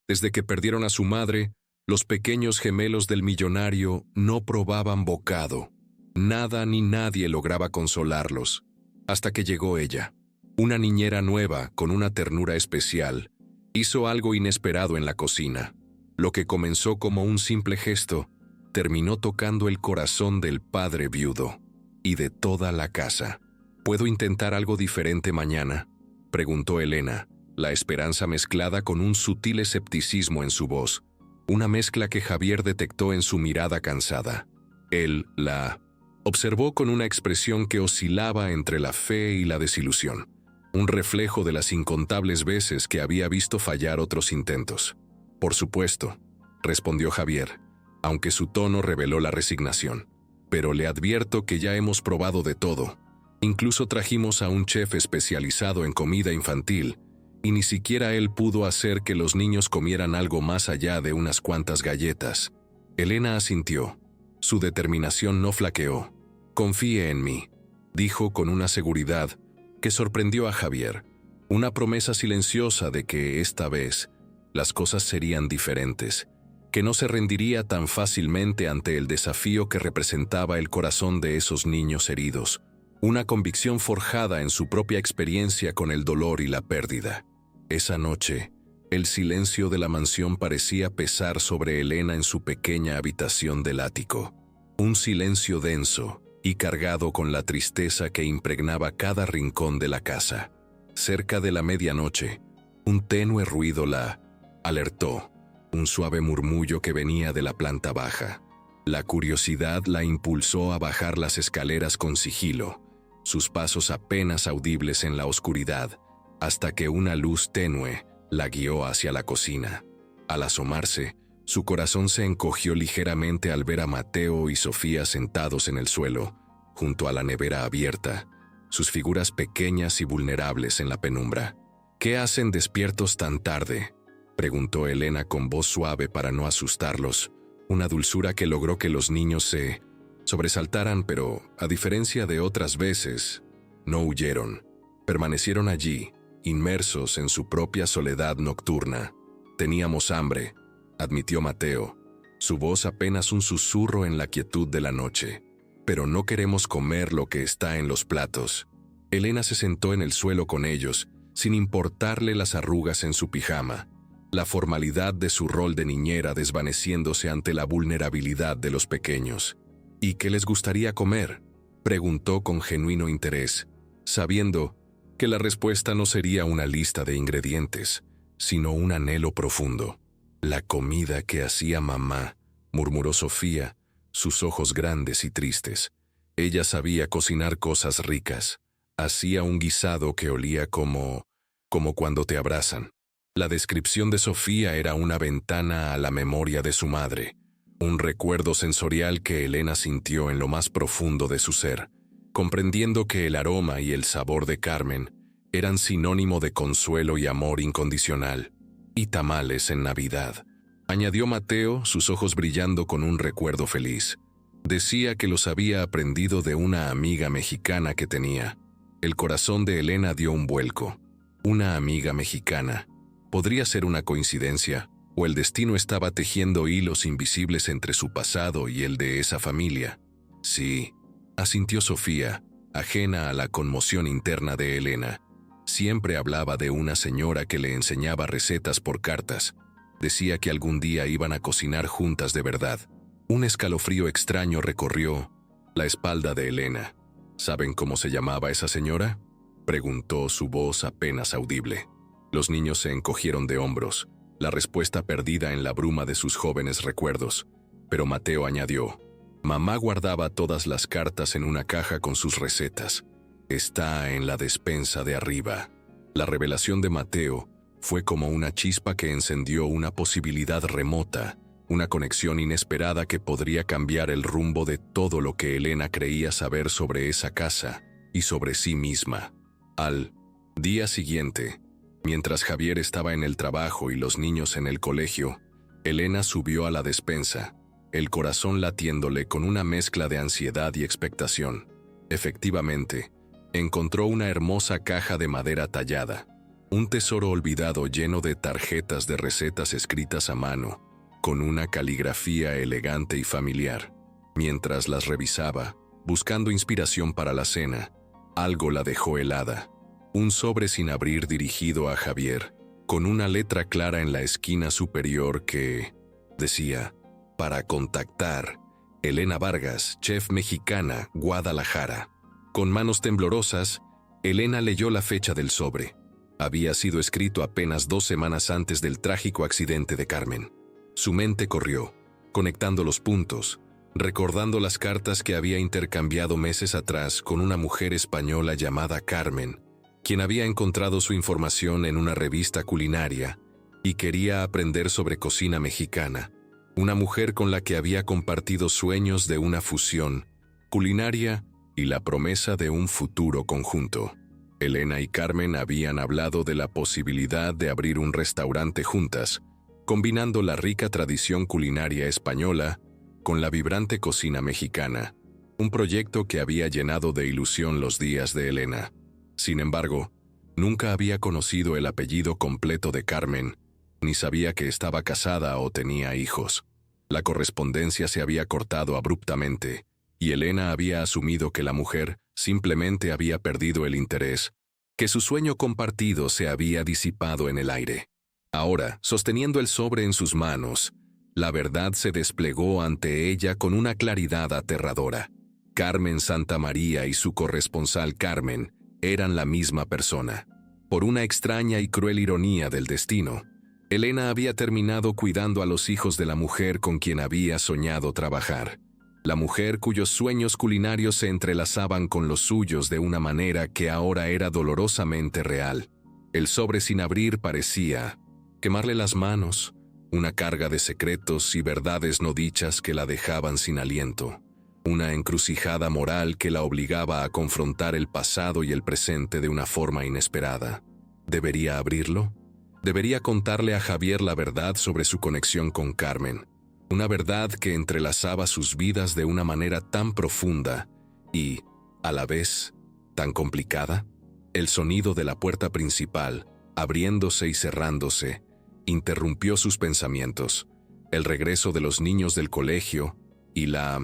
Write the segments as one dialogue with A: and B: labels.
A: Desde que perdieron a su madre, los pequeños gemelos del millonario no probaban bocado. Nada ni nadie lograba consolarlos, hasta que llegó ella. Una niñera nueva, con una ternura especial, hizo algo inesperado en la cocina. Lo que comenzó como un simple gesto, terminó tocando el corazón del padre viudo y de toda la casa. ¿Puedo intentar algo diferente mañana?, preguntó Elena, la esperanza mezclada con un sutil escepticismo en su voz, una mezcla que Javier detectó en su mirada cansada. Él la observó con una expresión que oscilaba entre la fe y la desilusión, un reflejo de las incontables veces que había visto fallar otros intentos. «Por supuesto», respondió Javier, aunque su tono reveló la resignación. «Pero le advierto que ya hemos probado de todo. Incluso trajimos a un chef especializado en comida infantil, y ni siquiera él pudo hacer que los niños comieran algo más allá de unas cuantas galletas». Elena asintió. Su determinación no flaqueó. «Confíe en mí», dijo con una seguridad que sorprendió a Javier. Una promesa silenciosa de que esta vez las cosas serían diferentes, que no se rendiría tan fácilmente ante el desafío que representaba el corazón de esos niños heridos. Una convicción forjada en su propia experiencia con el dolor y la pérdida. Esa noche, el silencio de la mansión parecía pesar sobre Elena en su pequeña habitación del ático. Un silencio denso y cargado con la tristeza que impregnaba cada rincón de la casa. Cerca de la medianoche, un tenue ruido la alertó, un suave murmullo que venía de la planta baja. La curiosidad la impulsó a bajar las escaleras con sigilo, sus pasos apenas audibles en la oscuridad, hasta que una luz tenue la guió hacia la cocina. Al asomarse, su corazón se encogió ligeramente al ver a Mateo y Sofía sentados en el suelo, junto a la nevera abierta, sus figuras pequeñas y vulnerables en la penumbra. «¿Qué hacen despiertos tan tarde?», preguntó Elena con voz suave para no asustarlos, una dulzura que logró que los niños se sobresaltaran, pero, a diferencia de otras veces, no huyeron. Permanecieron allí, inmersos en su propia soledad nocturna. «Teníamos hambre», admitió Mateo, su voz apenas un susurro en la quietud de la noche. «Pero no queremos comer lo que está en los platos». Elena se sentó en el suelo con ellos, sin importarle las arrugas en su pijama, la formalidad de su rol de niñera desvaneciéndose ante la vulnerabilidad de los pequeños. «¿Y qué les gustaría comer?», preguntó con genuino interés, sabiendo que la respuesta no sería una lista de ingredientes, sino un anhelo profundo. «La comida que hacía mamá», murmuró Sofía, sus ojos grandes y tristes. Ella sabía cocinar cosas ricas. Hacía un guisado que olía como cuando te abrazan. La descripción de Sofía era una ventana a la memoria de su madre, un recuerdo sensorial que Elena sintió en lo más profundo de su ser, comprendiendo que el aroma y el sabor de Carmen eran sinónimo de consuelo y amor incondicional. «Y tamales en Navidad», añadió Mateo, sus ojos brillando con un recuerdo feliz. Decía que los había aprendido de una amiga mexicana que tenía. El corazón de Elena dio un vuelco. Una amiga mexicana. Podría ser una coincidencia, o el destino estaba tejiendo hilos invisibles entre su pasado y el de esa familia. «Sí», asintió Sofía, ajena a la conmoción interna de Elena. Siempre hablaba de una señora que le enseñaba recetas por cartas. Decía que algún día iban a cocinar juntas de verdad. Un escalofrío extraño recorrió la espalda de Elena. «¿Saben cómo se llamaba esa señora?», preguntó, su voz apenas audible. Los niños se encogieron de hombros, la respuesta perdida en la bruma de sus jóvenes recuerdos. Pero Mateo añadió: «Mamá guardaba todas las cartas en una caja con sus recetas. Está en la despensa de arriba». La revelación de Mateo fue como una chispa que encendió una posibilidad remota, una conexión inesperada que podría cambiar el rumbo de todo lo que Elena creía saber sobre esa casa y sobre sí misma. Al día siguiente, mientras Javier estaba en el trabajo y los niños en el colegio, Elena subió a la despensa, el corazón latiéndole con una mezcla de ansiedad y expectación. Efectivamente, encontró una hermosa caja de madera tallada, Un tesoro olvidado lleno de tarjetas de recetas escritas a mano, con una caligrafía elegante y familiar. Mientras las revisaba, buscando inspiración para la cena, algo la dejó helada. Un sobre sin abrir dirigido a Javier, con una letra clara en la esquina superior que decía: para contactar, Elena Vargas, chef mexicana, Guadalajara. Con manos temblorosas, Elena leyó la fecha del sobre. Había sido escrito apenas 2 semanas antes del trágico accidente de Carmen. Su mente corrió, conectando los puntos, recordando las cartas que había intercambiado meses atrás con una mujer española llamada Carmen, quien había encontrado su información en una revista culinaria y quería aprender sobre cocina mexicana. Una mujer con la que había compartido sueños de una fusión culinaria y la promesa de un futuro conjunto. Elena y Carmen habían hablado de la posibilidad de abrir un restaurante juntas, combinando la rica tradición culinaria española con la vibrante cocina mexicana, un proyecto que había llenado de ilusión los días de Elena. Sin embargo, nunca había conocido el apellido completo de Carmen, ni sabía que estaba casada o tenía hijos. La correspondencia se había cortado abruptamente, y Elena había asumido que la mujer simplemente había perdido el interés, que su sueño compartido se había disipado en el aire. Ahora, sosteniendo el sobre en sus manos, la verdad se desplegó ante ella con una claridad aterradora. Carmen Santamaría y su corresponsal Carmen eran la misma persona. Por una extraña y cruel ironía del destino, Elena había terminado cuidando a los hijos de la mujer con quien había soñado trabajar. La mujer cuyos sueños culinarios se entrelazaban con los suyos de una manera que ahora era dolorosamente real. El sobre sin abrir parecía quemarle las manos, una carga de secretos y verdades no dichas que la dejaban sin aliento, una encrucijada moral que la obligaba a confrontar el pasado y el presente de una forma inesperada. ¿Debería abrirlo? ¿Debería contarle a Javier la verdad sobre su conexión con Carmen? Una verdad que entrelazaba sus vidas de una manera tan profunda y, a la vez, tan complicada. El sonido de la puerta principal, abriéndose y cerrándose, interrumpió sus pensamientos. El regreso de los niños del colegio y la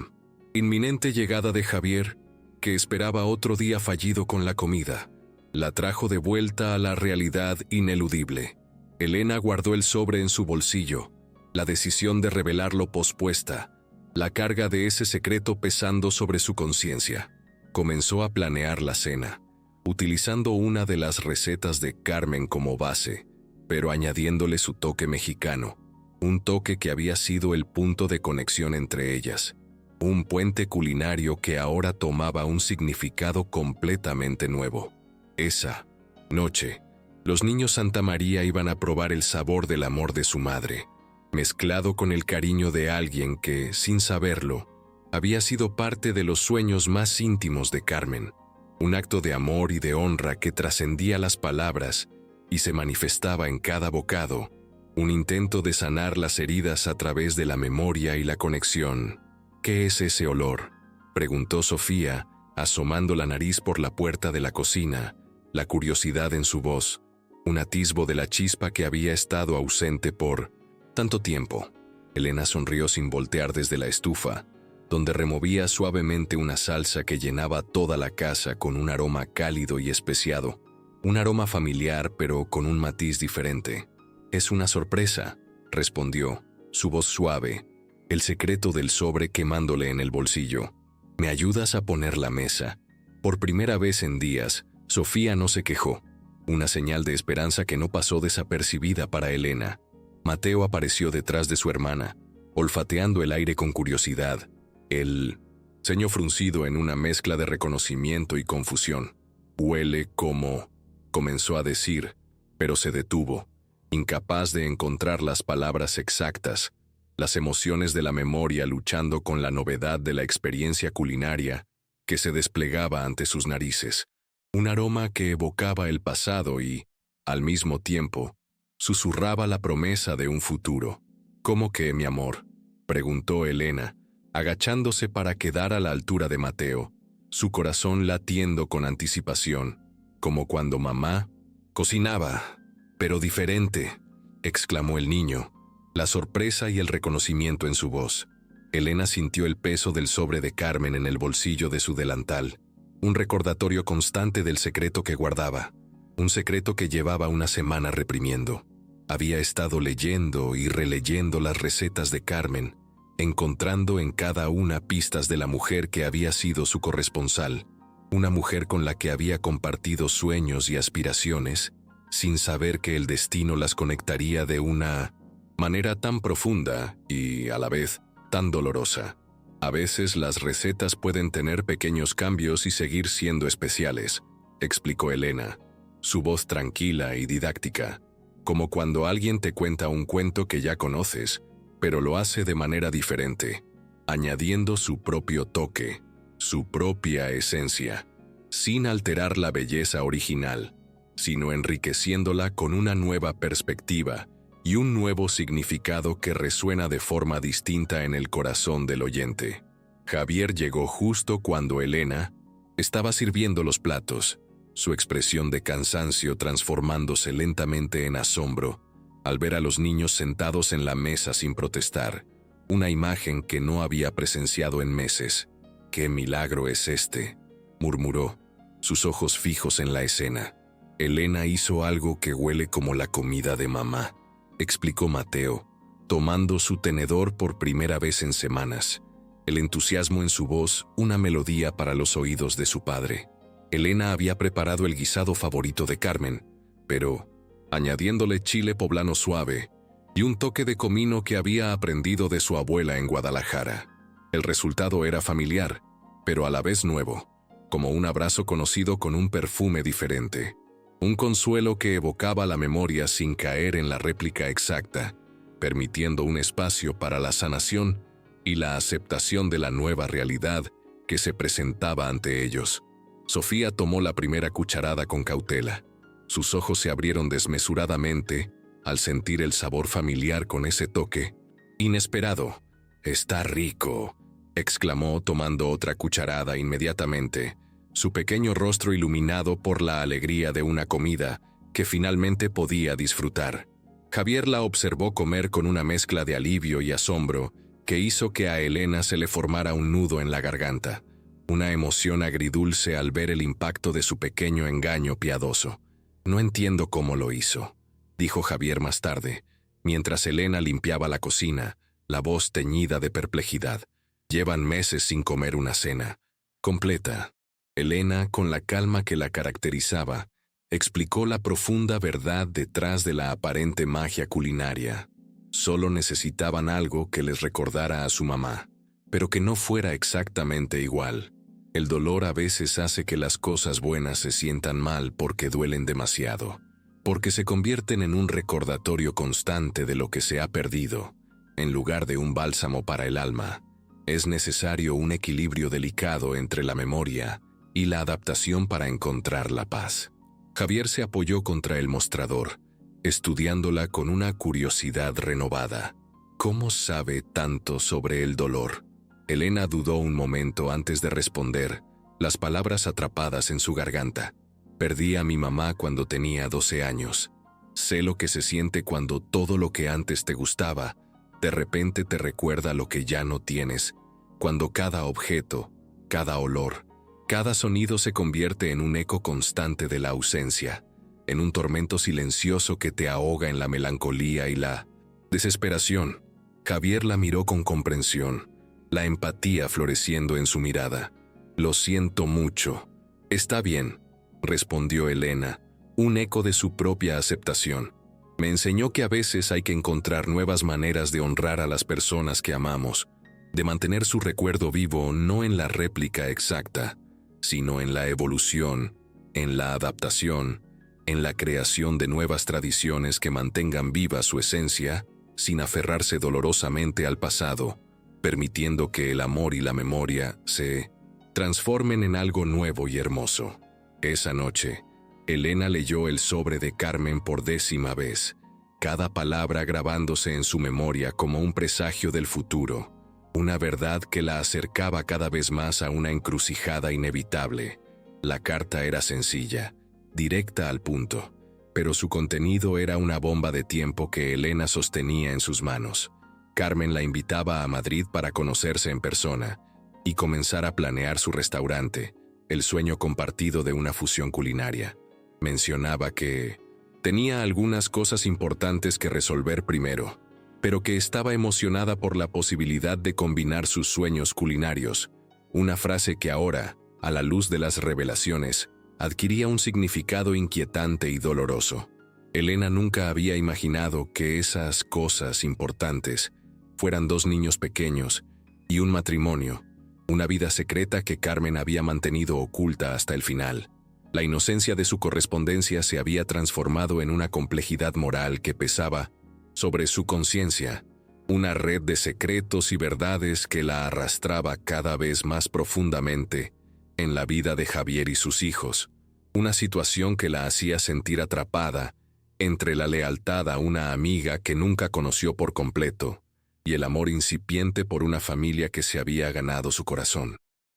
A: inminente llegada de Javier, que esperaba otro día fallido con la comida, la trajo de vuelta a la realidad ineludible. Elena guardó el sobre en su bolsillo, la decisión de revelarlo pospuesta, la carga de ese secreto pesando sobre su conciencia. Comenzó a planear la cena, utilizando una de las recetas de Carmen como base, pero añadiéndole su toque mexicano, un toque que había sido el punto de conexión entre ellas, un puente culinario que ahora tomaba un significado completamente nuevo. Esa noche, los niños Santamaría iban a probar el sabor del amor de su madre, mezclado con el cariño de alguien que, sin saberlo, había sido parte de los sueños más íntimos de Carmen, un acto de amor y de honra que trascendía las palabras y se manifestaba en cada bocado, un intento de sanar las heridas a través de la memoria y la conexión. ¿Qué es ese olor?, preguntó Sofía, asomando la nariz por la puerta de la cocina, la curiosidad en su voz, un atisbo de la chispa que había estado ausente por tanto tiempo. Elena sonrió sin voltear desde la estufa, donde removía suavemente una salsa que llenaba toda la casa con un aroma cálido y especiado, un aroma familiar pero con un matiz diferente. «Es una sorpresa», respondió, su voz suave, el secreto del sobre quemándole en el bolsillo. «¿Me ayudas a poner la mesa?». Por primera vez en días, Sofía no se quejó, una señal de esperanza que no pasó desapercibida para Elena. Mateo apareció detrás de su hermana, olfateando el aire con curiosidad, el ceño fruncido en una mezcla de reconocimiento y confusión. «Huele como…», comenzó a decir, pero se detuvo, incapaz de encontrar las palabras exactas, las emociones de la memoria luchando con la novedad de la experiencia culinaria que se desplegaba ante sus narices. Un aroma que evocaba el pasado y, al mismo tiempo, susurraba la promesa de un futuro. «¿Cómo que, mi amor?», preguntó Elena, agachándose para quedar a la altura de Mateo, su corazón latiendo con anticipación, como cuando mamá cocinaba. Pero diferente, exclamó el niño, la sorpresa y el reconocimiento en su voz. Elena sintió el peso del sobre de Carmen en el bolsillo de su delantal, un recordatorio constante del secreto que guardaba, un secreto que llevaba una semana reprimiendo. Había estado leyendo y releyendo las recetas de Carmen, encontrando en cada una pistas de la mujer que había sido su corresponsal, una mujer con la que había compartido sueños y aspiraciones, sin saber que el destino las conectaría de una manera tan profunda y, a la vez, tan dolorosa. A veces las recetas pueden tener pequeños cambios y seguir siendo especiales, explicó Elena, su voz tranquila y didáctica, como cuando alguien te cuenta un cuento que ya conoces, pero lo hace de manera diferente, añadiendo su propio toque, su propia esencia, sin alterar la belleza original, sino enriqueciéndola con una nueva perspectiva y un nuevo significado que resuena de forma distinta en el corazón del oyente. Javier llegó justo cuando Elena estaba sirviendo los platos, su expresión de cansancio transformándose lentamente en asombro al ver a los niños sentados en la mesa sin protestar, una imagen que no había presenciado en meses. «¡Qué milagro es este!», murmuró, sus ojos fijos en la escena. «Elena hizo algo que huele como la comida de mamá», explicó Mateo, tomando su tenedor por primera vez en semanas, el entusiasmo en su voz una melodía para los oídos de su padre. Elena había preparado el guisado favorito de Carmen, pero añadiéndole chile poblano suave y un toque de comino que había aprendido de su abuela en Guadalajara. El resultado era familiar, pero a la vez nuevo, como un abrazo conocido con un perfume diferente. Un consuelo que evocaba la memoria sin caer en la réplica exacta, permitiendo un espacio para la sanación y la aceptación de la nueva realidad que se presentaba ante ellos. Sofía tomó la primera cucharada con cautela. Sus ojos se abrieron desmesuradamente al sentir el sabor familiar con ese toque inesperado. «Está rico», exclamó tomando otra cucharada inmediatamente, su pequeño rostro iluminado por la alegría de una comida que finalmente podía disfrutar. Javier la observó comer con una mezcla de alivio y asombro que hizo que a Elena se le formara un nudo en la garganta, una emoción agridulce al ver el impacto de su pequeño engaño piadoso. «No entiendo cómo lo hizo», dijo Javier más tarde, mientras Elena limpiaba la cocina, la voz teñida de perplejidad. «Llevan meses sin comer una cena completa». Elena, con la calma que la caracterizaba, explicó la profunda verdad detrás de la aparente magia culinaria. Solo necesitaban algo que les recordara a su mamá, pero que no fuera exactamente igual. El dolor a veces hace que las cosas buenas se sientan mal porque duelen demasiado, porque se convierten en un recordatorio constante de lo que se ha perdido, en lugar de un bálsamo para el alma. Es necesario un equilibrio delicado entre la memoria y la adaptación para encontrar la paz. Javier se apoyó contra el mostrador, estudiándola con una curiosidad renovada. ¿Cómo sabe tanto sobre el dolor? Elena dudó un momento antes de responder, las palabras atrapadas en su garganta. «Perdí a mi mamá cuando tenía 12 años. Sé lo que se siente cuando todo lo que antes te gustaba, de repente te recuerda lo que ya no tienes, cuando cada objeto, cada olor, cada sonido se convierte en un eco constante de la ausencia, en un tormento silencioso que te ahoga en la melancolía y la desesperación». Javier la miró con comprensión, la empatía floreciendo en su mirada. «Lo siento mucho». «Está bien», respondió Elena, un eco de su propia aceptación. «Me enseñó que a veces hay que encontrar nuevas maneras de honrar a las personas que amamos, de mantener su recuerdo vivo no en la réplica exacta, sino en la evolución, en la adaptación, en la creación de nuevas tradiciones que mantengan viva su esencia, sin aferrarse dolorosamente al pasado, permitiendo que el amor y la memoria se transformen en algo nuevo y hermoso». Esa noche, Elena leyó el sobre de Carmen por 10ª vez, cada palabra grabándose en su memoria como un presagio del futuro, una verdad que la acercaba cada vez más a una encrucijada inevitable. La carta era sencilla, directa al punto, pero su contenido era una bomba de tiempo que Elena sostenía en sus manos. Carmen la invitaba a Madrid para conocerse en persona y comenzar a planear su restaurante, el sueño compartido de una fusión culinaria. Mencionaba que tenía algunas cosas importantes que resolver primero, pero que estaba emocionada por la posibilidad de combinar sus sueños culinarios, una frase que ahora, a la luz de las revelaciones, adquiría un significado inquietante y doloroso. Elena nunca había imaginado que esas cosas importantes fueran 2 niños pequeños y un matrimonio, una vida secreta que Carmen había mantenido oculta hasta el final. La inocencia de su correspondencia se había transformado en una complejidad moral que pesaba sobre su conciencia, una red de secretos y verdades que la arrastraba cada vez más profundamente en la vida de Javier y sus hijos, una situación que la hacía sentir atrapada entre la lealtad a una amiga que nunca conoció por completo y el amor incipiente por una familia que se había ganado su corazón.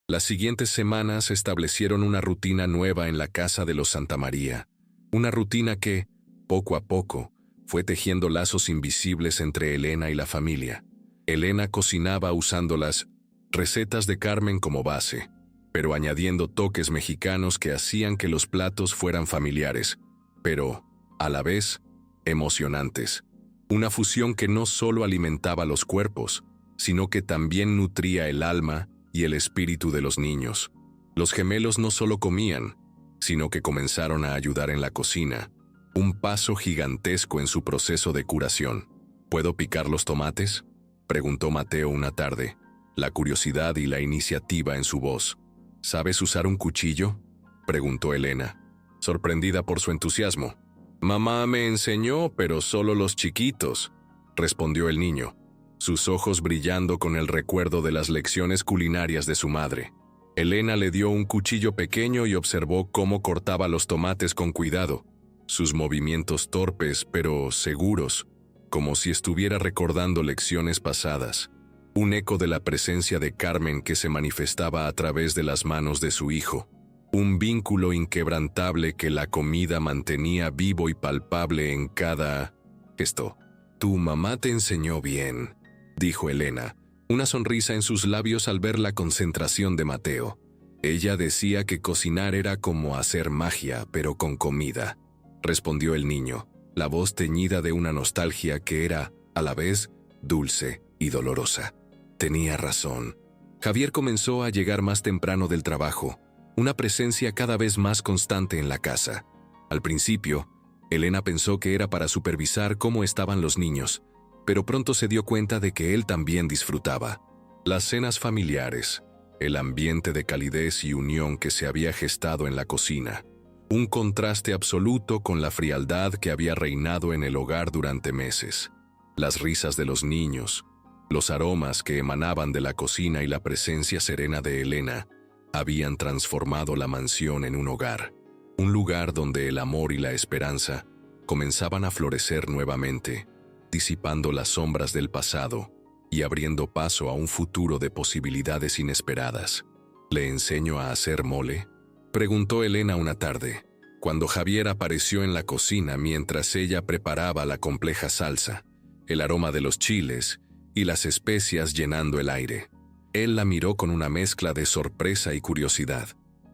A: Las siguientes semanas establecieron una rutina nueva en la casa de los Santamaría, una rutina que, poco a poco, fue tejiendo lazos invisibles entre Elena y la familia. Elena cocinaba usando las recetas de Carmen como base, pero añadiendo toques mexicanos que hacían que los platos fueran familiares, pero, a la vez, emocionantes. Una fusión que no solo alimentaba los cuerpos, sino que también nutría el alma y el espíritu de los niños. Los gemelos no solo comían, sino que comenzaron a ayudar en la cocina, un paso gigantesco en su proceso de curación. ¿Puedo picar los tomates?, preguntó Mateo una tarde, la curiosidad y la iniciativa en su voz. ¿Sabes usar un cuchillo?, preguntó Elena, sorprendida por su entusiasmo. Mamá me enseñó, pero solo los chiquitos, respondió el niño, sus ojos brillando con el recuerdo de las lecciones culinarias de su madre. Elena le dio un cuchillo pequeño y observó cómo cortaba los tomates con cuidado, sus movimientos torpes pero seguros, como si estuviera recordando lecciones pasadas, un eco de la presencia de Carmen que se manifestaba a través de las manos de su hijo, un vínculo inquebrantable que la comida mantenía vivo y palpable en cada gesto. «Tu mamá te enseñó bien», dijo Elena, una sonrisa en sus labios al ver la concentración de Mateo. Ella decía que cocinar era como hacer magia, pero con comida, respondió el niño, la voz teñida de una nostalgia que era, a la vez, dulce y dolorosa. Tenía razón. Javier comenzó a llegar más temprano del trabajo, una presencia cada vez más constante en la casa. Al principio, Elena pensó que era para supervisar cómo estaban los niños, pero pronto se dio cuenta de que él también disfrutaba. Las cenas familiares, el ambiente de calidez y unión que se había gestado en la cocina, un contraste absoluto con la frialdad que había reinado en el hogar durante meses. Las risas de los niños, los aromas que emanaban de la cocina y la presencia serena de Elena habían transformado la mansión en un hogar, un lugar donde el amor y la esperanza comenzaban a florecer nuevamente, disipando las sombras del pasado y abriendo paso a un futuro de posibilidades inesperadas. ¿Le enseño a hacer mole?, preguntó Elena una tarde, cuando Javier apareció en la cocina mientras ella preparaba la compleja salsa, el aroma de los chiles y las especias llenando el aire. Él la miró con una mezcla de sorpresa y curiosidad.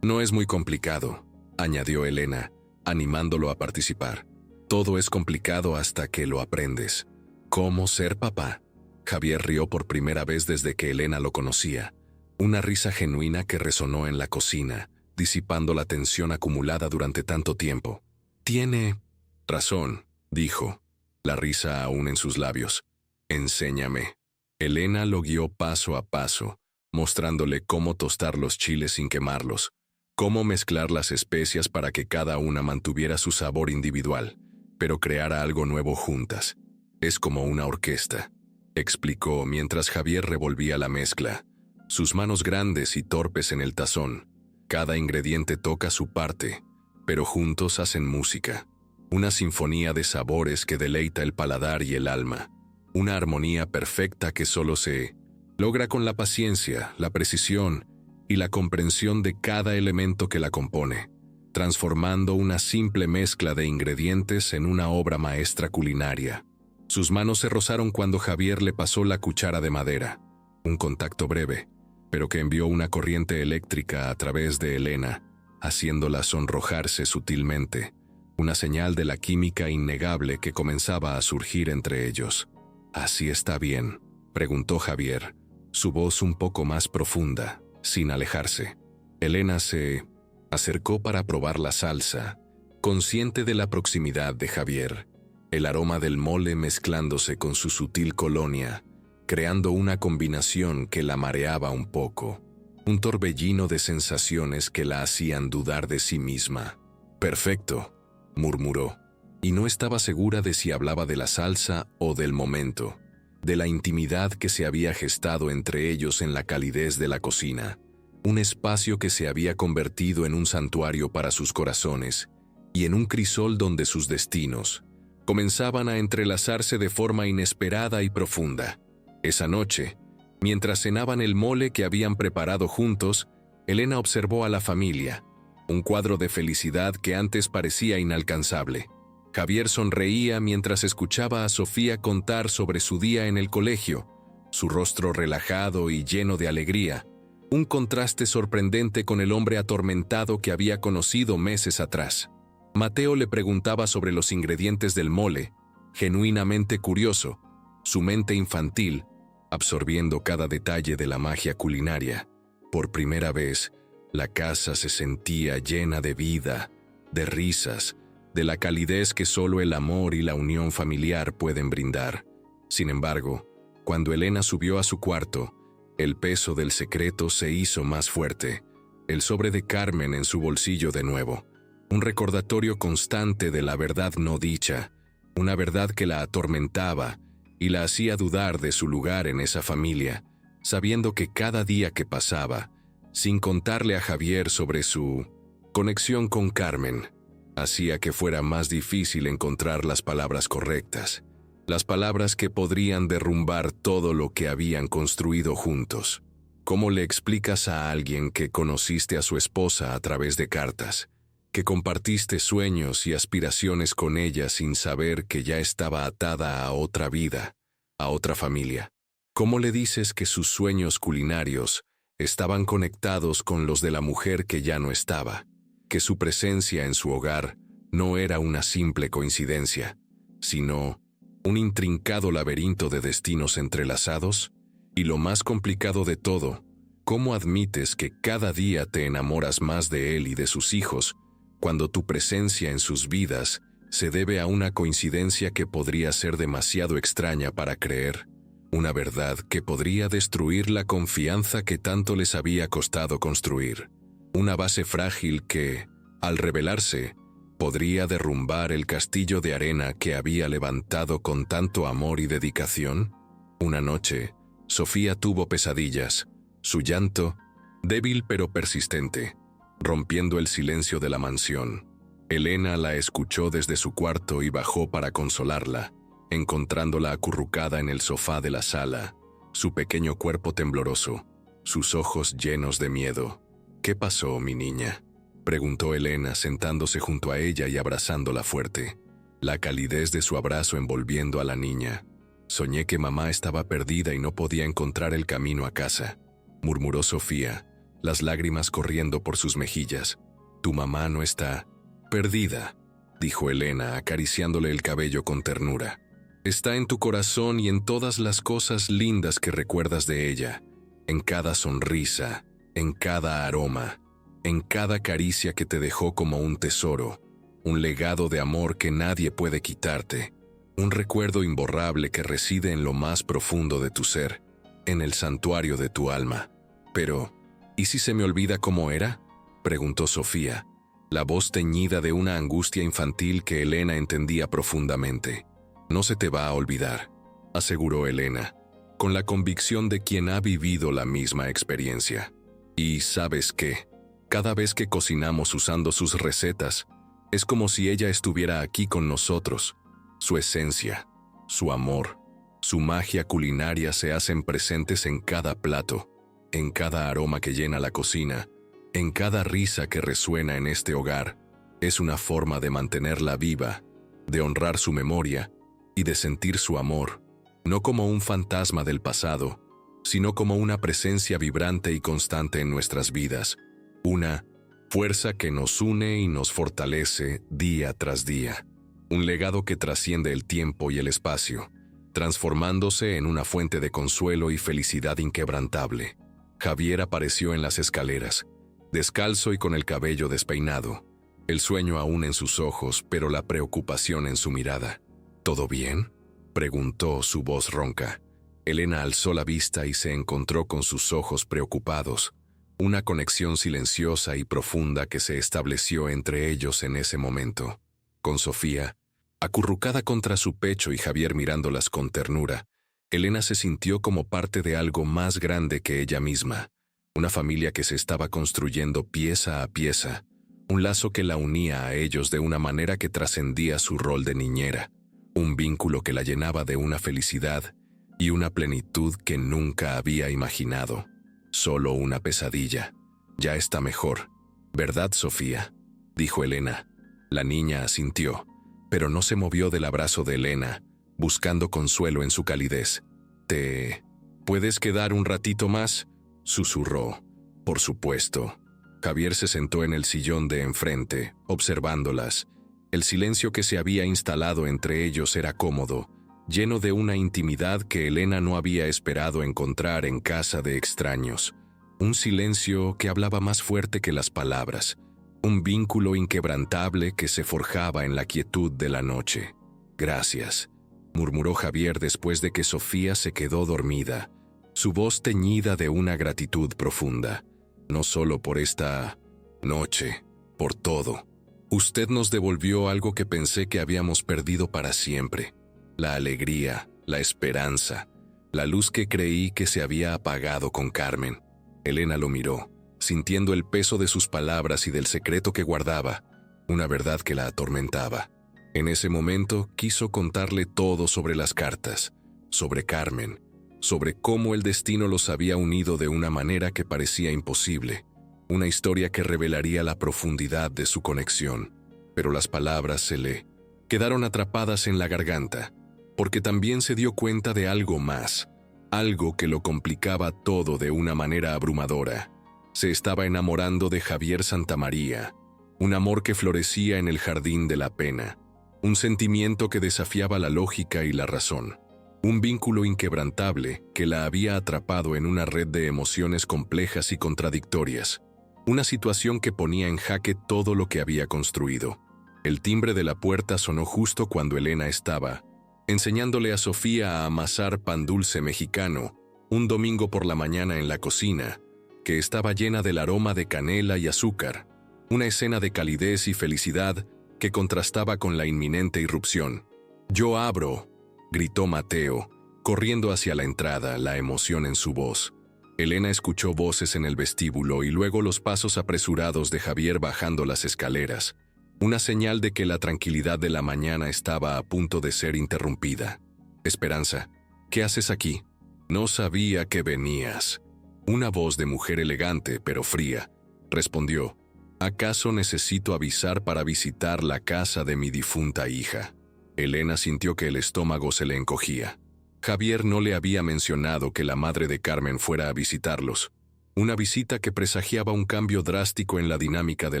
A: «No es muy complicado», añadió Elena, animándolo a participar. «Todo es complicado hasta que lo aprendes». «¿Cómo ser papá?». Javier rió por primera vez desde que Elena lo conocía, una risa genuina que resonó en la cocina, disipando la tensión acumulada durante tanto tiempo. «Tiene razón», dijo, la risa aún en sus labios. «Enséñame». Elena lo guió paso a paso, mostrándole cómo tostar los chiles sin quemarlos, cómo mezclar las especias para que cada una mantuviera su sabor individual, pero creara algo nuevo juntas. «Es como una orquesta», explicó mientras Javier revolvía la mezcla, sus manos grandes y torpes en el tazón. Cada ingrediente toca su parte, pero juntos hacen música, una sinfonía de sabores que deleita el paladar y el alma, una armonía perfecta que solo se logra con la paciencia, la precisión y la comprensión de cada elemento que la compone. transformando una simple mezcla de ingredientes en una obra maestra culinaria. Sus manos se rozaron cuando Javier le pasó la cuchara de madera, un contacto breve, pero que envió una corriente eléctrica a través de Elena, haciéndola sonrojarse sutilmente, una señal de la química innegable que comenzaba a surgir entre ellos. «¿Así está bien?», preguntó Javier, su voz un poco más profunda, sin alejarse. Elena se acercó para probar la salsa, consciente de la proximidad de Javier, el aroma del mole mezclándose con su sutil colonia, creando una combinación que la mareaba un poco, un torbellino de sensaciones que la hacían dudar de sí misma. «Perfecto», murmuró, y no estaba segura de si hablaba de la salsa o del momento, de la intimidad que se había gestado entre ellos en la calidez de la cocina, un espacio que se había convertido en un santuario para sus corazones y en un crisol donde sus destinos comenzaban a entrelazarse de forma inesperada y profunda. Esa noche, mientras cenaban el mole que habían preparado juntos, Elena observó a la familia, un cuadro de felicidad que antes parecía inalcanzable. Javier sonreía mientras escuchaba a Sofía contar sobre su día en el colegio, su rostro relajado y lleno de alegría, un contraste sorprendente con el hombre atormentado que había conocido meses atrás. Mateo le preguntaba sobre los ingredientes del mole, genuinamente curioso, su mente infantil, absorbiendo cada detalle de la magia culinaria. Por primera vez, la casa se sentía llena de vida, de risas, de la calidez que solo el amor y la unión familiar pueden brindar. Sin embargo, cuando Elena subió a su cuarto, el peso del secreto se hizo más fuerte, el sobre de Carmen en su bolsillo de nuevo, un recordatorio constante de la verdad no dicha, una verdad que la atormentaba y la hacía dudar de su lugar en esa familia, sabiendo que cada día que pasaba, sin contarle a Javier sobre su conexión con Carmen, hacía que fuera más difícil encontrar las palabras correctas, las palabras que podrían derrumbar todo lo que habían construido juntos. ¿Cómo le explicas a alguien que conociste a su esposa a través de cartas, que compartiste sueños y aspiraciones con ella sin saber que ya estaba atada a otra vida, a otra familia? ¿Cómo le dices que sus sueños culinarios estaban conectados con los de la mujer que ya no estaba, que su presencia en su hogar no era una simple coincidencia, sino un intrincado laberinto de destinos entrelazados? Y lo más complicado de todo, ¿cómo admites que cada día te enamoras más de él y de sus hijos, cuando tu presencia en sus vidas se debe a una coincidencia que podría ser demasiado extraña para creer? Una verdad que podría destruir la confianza que tanto les había costado construir. Una base frágil que, al revelarse, podría derrumbar el castillo de arena que había levantado con tanto amor y dedicación. Una noche, Sofía tuvo pesadillas, su llanto, débil pero persistente, rompiendo el silencio de la mansión. Elena la escuchó desde su cuarto y bajó para consolarla, encontrándola acurrucada en el sofá de la sala, su pequeño cuerpo tembloroso, sus ojos llenos de miedo. «¿Qué pasó, mi niña?», preguntó Elena sentándose junto a ella y abrazándola fuerte, la calidez de su abrazo envolviendo a la niña. «Soñé que mamá estaba perdida y no podía encontrar el camino a casa», murmuró Sofía, las lágrimas corriendo por sus mejillas. «Tu mamá no está perdida», dijo Elena, acariciándole el cabello con ternura. «Está en tu corazón y en todas las cosas lindas que recuerdas de ella, en cada sonrisa, en cada aroma, en cada caricia que te dejó como un tesoro, un legado de amor que nadie puede quitarte, un recuerdo imborrable que reside en lo más profundo de tu ser, en el santuario de tu alma. Pero, ¿y si se me olvida cómo era?», preguntó Sofía, la voz teñida de una angustia infantil que Elena entendía profundamente. «No se te va a olvidar», aseguró Elena, con la convicción de quien ha vivido la misma experiencia. «Y ¿sabes qué? Cada vez que cocinamos usando sus recetas, es como si ella estuviera aquí con nosotros. Su esencia, su amor, su magia culinaria se hacen presentes en cada plato, en cada aroma que llena la cocina, en cada risa que resuena en este hogar, Es una forma de mantenerla viva, de honrar su memoria y de sentir su amor, no como un fantasma del pasado, sino como una presencia vibrante y constante en nuestras vidas, una fuerza que nos une y nos fortalece día tras día, un legado que trasciende el tiempo y el espacio, transformándose en una fuente de consuelo y felicidad inquebrantable. Javier apareció en las escaleras, descalzo y con el cabello despeinado, el sueño aún en sus ojos, pero la preocupación en su mirada. ¿Todo bien?, preguntó, su voz ronca. Elena alzó la vista y se encontró con sus ojos preocupados, una conexión silenciosa y profunda que se estableció entre ellos en ese momento. Con Sofía, acurrucada contra su pecho y Javier mirándolas con ternura, Elena se sintió como parte de algo más grande que ella misma, una familia que se estaba construyendo pieza a pieza, un lazo que la unía a ellos de una manera que trascendía su rol de niñera, un vínculo que la llenaba de una felicidad y una plenitud que nunca había imaginado. Solo una pesadilla. Ya está mejor, ¿verdad, Sofía?, dijo Elena. La niña asintió, pero no se movió del abrazo de Elena, buscando consuelo en su calidez. «¿Te puedes quedar un ratito más?», susurró. «Por supuesto». Javier se sentó en el sillón de enfrente, observándolas. El silencio que se había instalado entre ellos era cómodo, lleno de una intimidad que Elena no había esperado encontrar en casa de extraños. Un silencio que hablaba más fuerte que las palabras, un vínculo inquebrantable que se forjaba en la quietud de la noche. «Gracias», murmuró Javier después de que Sofía se quedó dormida, su voz teñida de una gratitud profunda. «No solo por esta noche, por todo. Usted nos devolvió algo que pensé que habíamos perdido para siempre. La alegría, la esperanza, la luz que creí que se había apagado con Carmen». Elena lo miró, sintiendo el peso de sus palabras y del secreto que guardaba, una verdad que la atormentaba. En ese momento quiso contarle todo sobre las cartas, sobre Carmen, sobre cómo el destino los había unido de una manera que parecía imposible, una historia que revelaría la profundidad de su conexión. Pero las palabras se le quedaron atrapadas en la garganta, porque también se dio cuenta de algo más, algo que lo complicaba todo de una manera abrumadora. Se estaba enamorando de Javier Santamaría, un amor que florecía en el jardín de la pena, un sentimiento que desafiaba la lógica y la razón, un vínculo inquebrantable que la había atrapado en una red de emociones complejas y contradictorias, una situación que ponía en jaque todo lo que había construido. El timbre de la puerta sonó justo cuando Elena estaba enseñándole a Sofía a amasar pan dulce mexicano, un domingo por la mañana en la cocina, que estaba llena del aroma de canela y azúcar, una escena de calidez y felicidad que contrastaba con la inminente irrupción. «Yo abro», gritó Mateo, corriendo hacia la entrada, la emoción en su voz. Elena escuchó voces en el vestíbulo y luego los pasos apresurados de Javier bajando las escaleras, una señal de que la tranquilidad de la mañana estaba a punto de ser interrumpida. «Esperanza, ¿qué haces aquí?». «No sabía que venías». Una voz de mujer elegante pero fría respondió. «¿Acaso necesito avisar para visitar la casa de mi difunta hija?». Elena sintió que el estómago se le encogía. Javier no le había mencionado que la madre de Carmen fuera a visitarlos, una visita que presagiaba un cambio drástico en la dinámica de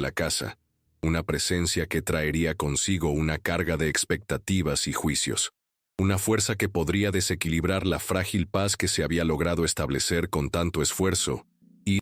A: la casa, una presencia que traería consigo una carga de expectativas y juicios, una fuerza que podría desequilibrar la frágil paz que se había logrado establecer con tanto esfuerzo y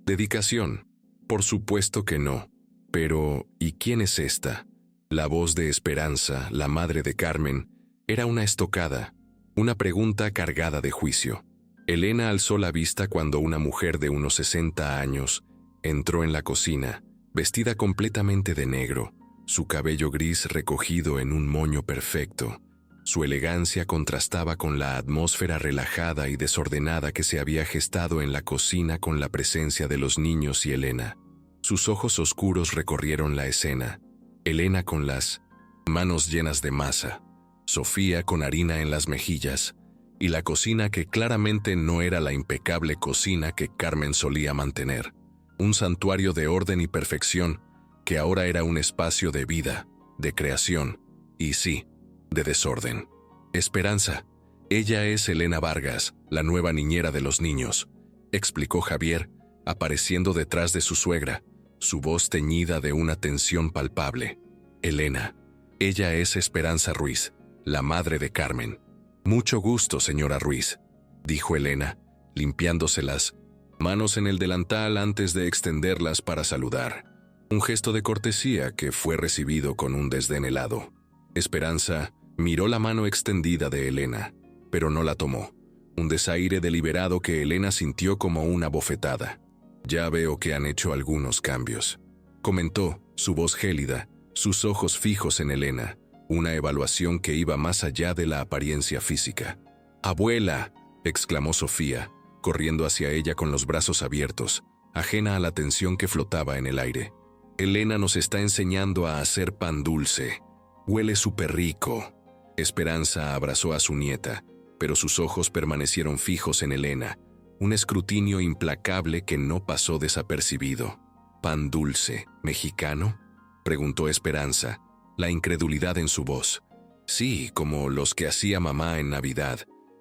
A: dedicación. Por supuesto que no. Pero, ¿y quién es esta? La voz de Esperanza, la madre de Carmen, era una estocada, una pregunta cargada de juicio. Elena alzó la vista cuando una mujer de unos 60 años entró en la cocina, vestida completamente de negro, su cabello gris recogido en un moño perfecto. Su elegancia contrastaba con la atmósfera relajada y desordenada que se había gestado en la cocina con la presencia de los niños y Elena. Sus ojos oscuros recorrieron la escena, Elena con las manos llenas de masa, Sofía con harina en las mejillas, y la cocina que claramente no era la impecable cocina que Carmen solía mantener. Un santuario de orden y perfección que ahora era un espacio de vida, de creación, y sí, de desorden. Esperanza, ella es Elena Vargas, la nueva niñera de los niños, explicó Javier, apareciendo detrás de su suegra, su voz teñida de una tensión palpable. Elena, ella es Esperanza Ruiz, la madre de Carmen. Mucho gusto, señora Ruiz, dijo Elena, limpiándose las manos en el delantal antes de extenderlas para saludar. Un gesto de cortesía que fue recibido con un desdén helado. Esperanza miró la mano extendida de Elena, pero no la tomó. Un desaire deliberado que Elena sintió como una bofetada. Ya veo que han hecho algunos cambios, comentó, su voz gélida, sus ojos fijos en Elena, una evaluación que iba más allá de la apariencia física. «Abuela», exclamó Sofía, corriendo hacia ella con los brazos abiertos, ajena a la tensión que flotaba en el aire. «Elena nos está enseñando a hacer pan dulce. Huele súper rico». Esperanza abrazó a su nieta, pero sus ojos permanecieron fijos en Elena, un escrutinio implacable que no pasó desapercibido. «¿Pan dulce, mexicano?», preguntó Esperanza, la incredulidad en su voz. «Sí, como los que hacía mamá en Navidad,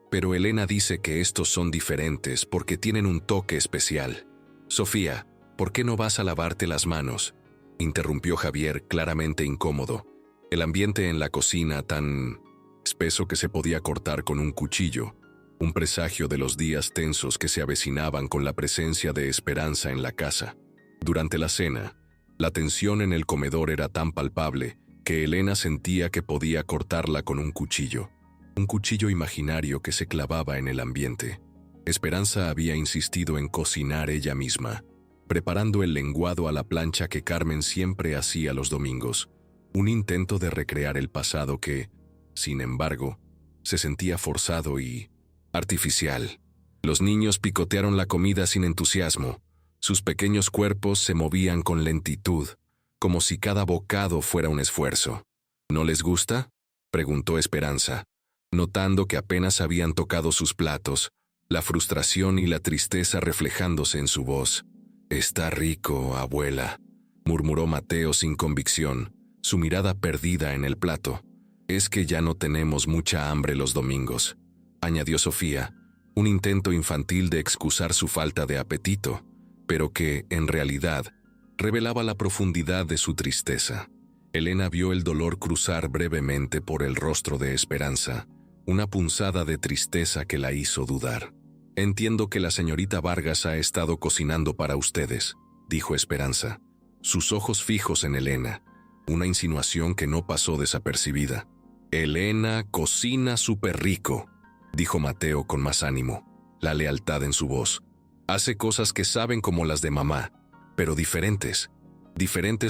A: pero Elena dice que estos son diferentes porque tienen un toque especial». «Sofía, ¿por qué no vas a lavarte las manos?», interrumpió Javier, claramente incómodo. El ambiente en la cocina tan espeso que se podía cortar con un cuchillo, un presagio de los días tensos que se avecinaban con la presencia de Esperanza en la casa. Durante la cena, la tensión en el comedor era tan palpable que Elena sentía que podía cortarla con un cuchillo imaginario que se clavaba en el ambiente. Esperanza había insistido en cocinar ella misma, preparando el lenguado a la plancha que Carmen siempre hacía los domingos, un intento de recrear el pasado que, sin embargo, se sentía forzado y artificial. Los niños picotearon la comida sin entusiasmo. Sus pequeños cuerpos se movían con lentitud, como si cada bocado fuera un esfuerzo. «¿No les gusta?», preguntó Esperanza, notando que apenas habían tocado sus platos, la frustración y la tristeza reflejándose en su voz. «Está rico, abuela», murmuró Mateo sin convicción, su mirada perdida en el plato. «Es que ya no tenemos mucha hambre los domingos», añadió Sofía, un intento infantil de excusar su falta de apetito, pero que, en realidad, revelaba la profundidad de su tristeza. Elena vio el dolor cruzar brevemente por el rostro de Esperanza, una punzada de tristeza que la hizo dudar. «Entiendo que la señorita Vargas ha estado cocinando para ustedes», dijo Esperanza, sus ojos fijos en Elena, una insinuación que no pasó desapercibida. «Elena cocina súper rico», dijo Mateo con más ánimo, la lealtad en su voz. «Hace cosas que saben como las de mamá, pero diferentes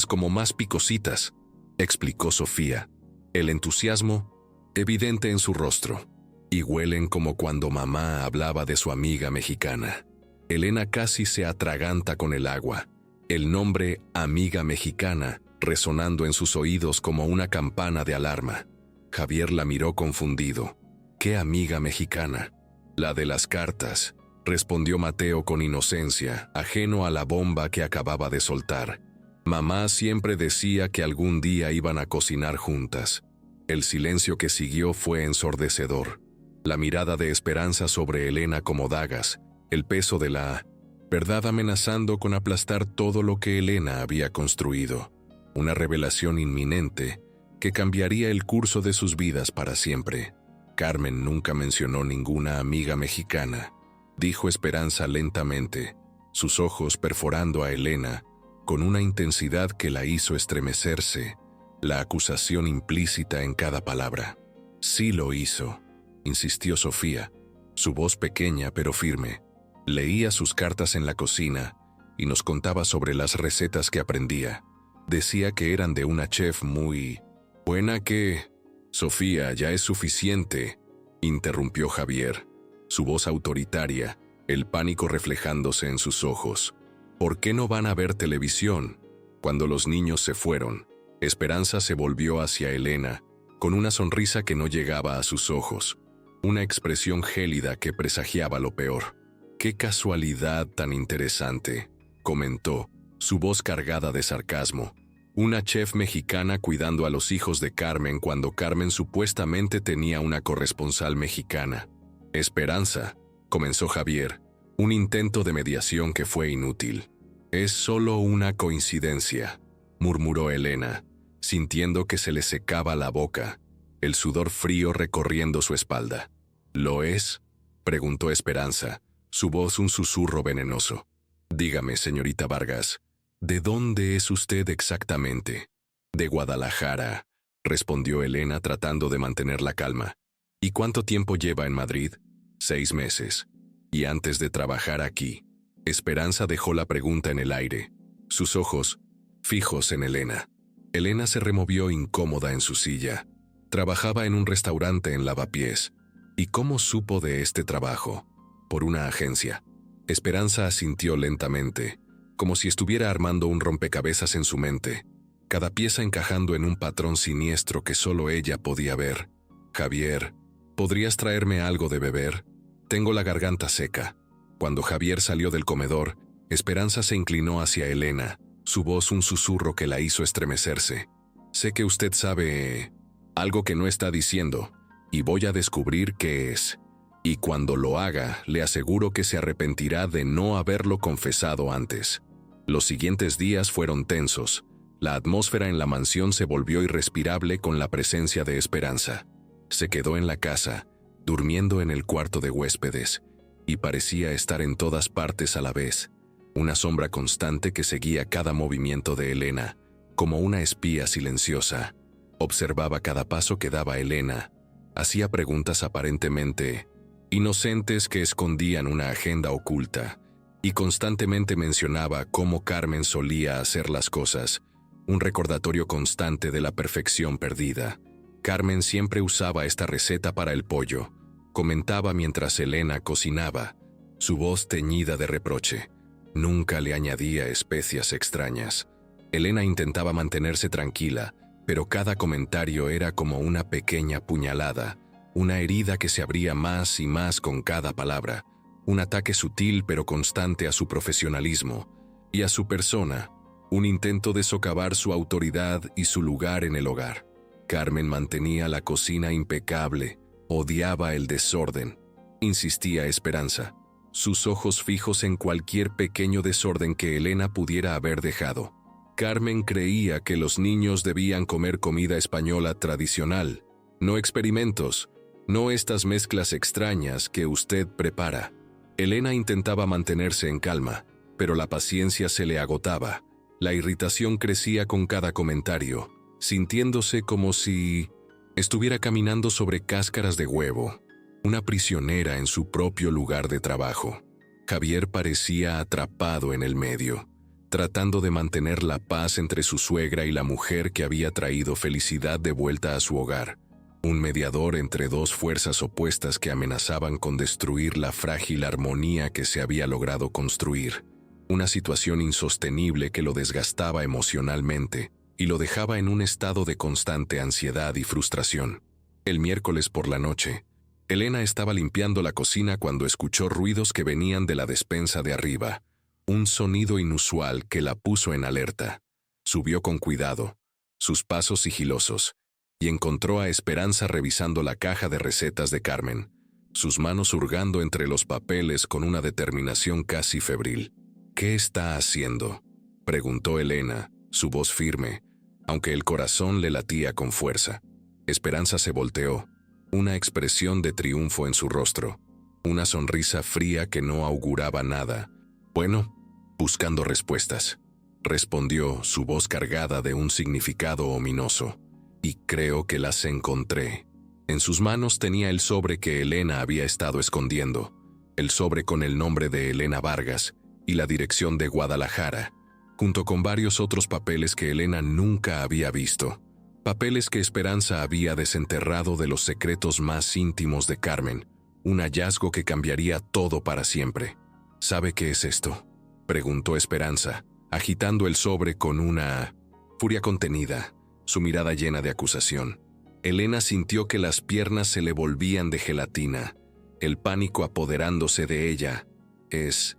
A: como más picositas», explicó Sofía, el entusiasmo evidente en su rostro. «Y huelen como cuando mamá hablaba de su amiga mexicana». Elena casi se atraganta con el agua, el nombre amiga mexicana resonando en sus oídos como una campana de alarma. Javier la miró confundido. «¿Qué amiga mexicana?». «La de las cartas», respondió Mateo con inocencia, ajeno a la bomba que acababa de soltar. «Mamá siempre decía que algún día iban a cocinar juntas». El silencio que siguió fue ensordecedor. La mirada de Esperanza sobre Elena como dagas, el peso de la verdad amenazando con aplastar todo lo que Elena había construido. Una revelación inminente que cambiaría el curso de sus vidas para siempre. «Carmen nunca mencionó ninguna amiga mexicana», dijo Esperanza lentamente, sus ojos perforando a Elena con una intensidad que la hizo estremecerse, la acusación implícita en cada palabra. «Sí lo hizo», insistió Sofía, su voz pequeña pero firme. «Leía sus cartas en la cocina y nos contaba sobre las recetas que aprendía. Decía que eran de una chef muy buena que...». «Sofía, ya es suficiente», interrumpió Javier, su voz autoritaria, el pánico reflejándose en sus ojos. «¿Por qué no van a ver televisión?». Cuando los niños se fueron, Esperanza se volvió hacia Elena, con una sonrisa que no llegaba a sus ojos, una expresión gélida que presagiaba lo peor. «Qué casualidad tan interesante», comentó, su voz cargada de sarcasmo. Una chef mexicana cuidando a los hijos de Carmen cuando Carmen supuestamente tenía una corresponsal mexicana. Esperanza, comenzó Javier, un intento de mediación que fue inútil. Es solo una coincidencia, murmuró Elena, sintiendo que se le secaba la boca, el sudor frío recorriendo su espalda. ¿Lo es?, preguntó Esperanza, su voz un susurro venenoso. Dígame, señorita Vargas, ¿de dónde es usted exactamente? De Guadalajara, respondió Elena tratando de mantener la calma. ¿Y cuánto tiempo lleva en Madrid? 6 meses. ¿Y antes de trabajar aquí? Esperanza dejó la pregunta en el aire, sus ojos fijos en Elena. Elena se removió incómoda en su silla. Trabajaba en un restaurante en Lavapiés. ¿Y cómo supo de este trabajo? Por una agencia. Esperanza asintió lentamente, como si estuviera armando un rompecabezas en su mente, cada pieza encajando en un patrón siniestro que solo ella podía ver. Javier, ¿podrías traerme algo de beber? Tengo la garganta seca. Cuando Javier salió del comedor, Esperanza se inclinó hacia Elena, su voz un susurro que la hizo estremecerse. Sé que usted sabe algo que no está diciendo, y voy a descubrir qué es. Y cuando lo haga, le aseguro que se arrepentirá de no haberlo confesado antes. Los siguientes días fueron tensos. La atmósfera en la mansión se volvió irrespirable con la presencia de Esperanza. Se quedó en la casa, durmiendo en el cuarto de huéspedes, y parecía estar en todas partes a la vez, una sombra constante que seguía cada movimiento de Elena, como una espía silenciosa. Observaba cada paso que daba Elena, hacía preguntas aparentemente inocentes que escondían una agenda oculta, y constantemente mencionaba cómo Carmen solía hacer las cosas, un recordatorio constante de la perfección perdida. Carmen siempre usaba esta receta para el pollo, comentaba mientras Elena cocinaba, su voz teñida de reproche. Nunca le añadía especias extrañas. Elena intentaba mantenerse tranquila, pero cada comentario era como una pequeña puñalada, una herida que se abría más y más con cada palabra, un ataque sutil pero constante a su profesionalismo y a su persona, un intento de socavar su autoridad y su lugar en el hogar. Carmen mantenía la cocina impecable, odiaba el desorden, insistía Esperanza, sus ojos fijos en cualquier pequeño desorden que Elena pudiera haber dejado. Carmen creía que los niños debían comer comida española tradicional, no experimentos, no estas mezclas extrañas que usted prepara. Elena intentaba mantenerse en calma, pero la paciencia se le agotaba. La irritación crecía con cada comentario, sintiéndose como si estuviera caminando sobre cáscaras de huevo, una prisionera en su propio lugar de trabajo. Javier parecía atrapado en el medio, tratando de mantener la paz entre su suegra y la mujer que había traído felicidad de vuelta a su hogar. Un mediador entre dos fuerzas opuestas que amenazaban con destruir la frágil armonía que se había logrado construir. Una situación insostenible que lo desgastaba emocionalmente y lo dejaba en un estado de constante ansiedad y frustración. El miércoles por la noche, Elena estaba limpiando la cocina cuando escuchó ruidos que venían de la despensa de arriba, un sonido inusual que la puso en alerta. Subió con cuidado, sus pasos sigilosos, y encontró a Esperanza revisando la caja de recetas de Carmen, sus manos hurgando entre los papeles con una determinación casi febril. ¿Qué está haciendo?, preguntó Elena, su voz firme, aunque el corazón le latía con fuerza. Esperanza se volteó, una expresión de triunfo en su rostro, una sonrisa fría que no auguraba nada. Bueno, buscando respuestas, respondió, su voz cargada de un significado ominoso. Y creo que las encontré. En sus manos tenía el sobre que Elena había estado escondiendo, el sobre con el nombre de Elena Vargas y la dirección de Guadalajara, junto con varios otros papeles que Elena nunca había visto, papeles que Esperanza había desenterrado de los secretos más íntimos de Carmen, un hallazgo que cambiaría todo para siempre. ¿Sabe qué es esto?, preguntó Esperanza, agitando el sobre con una furia contenida, su mirada llena de acusación. Elena sintió que las piernas se le volvían de gelatina, el pánico apoderándose de ella. Es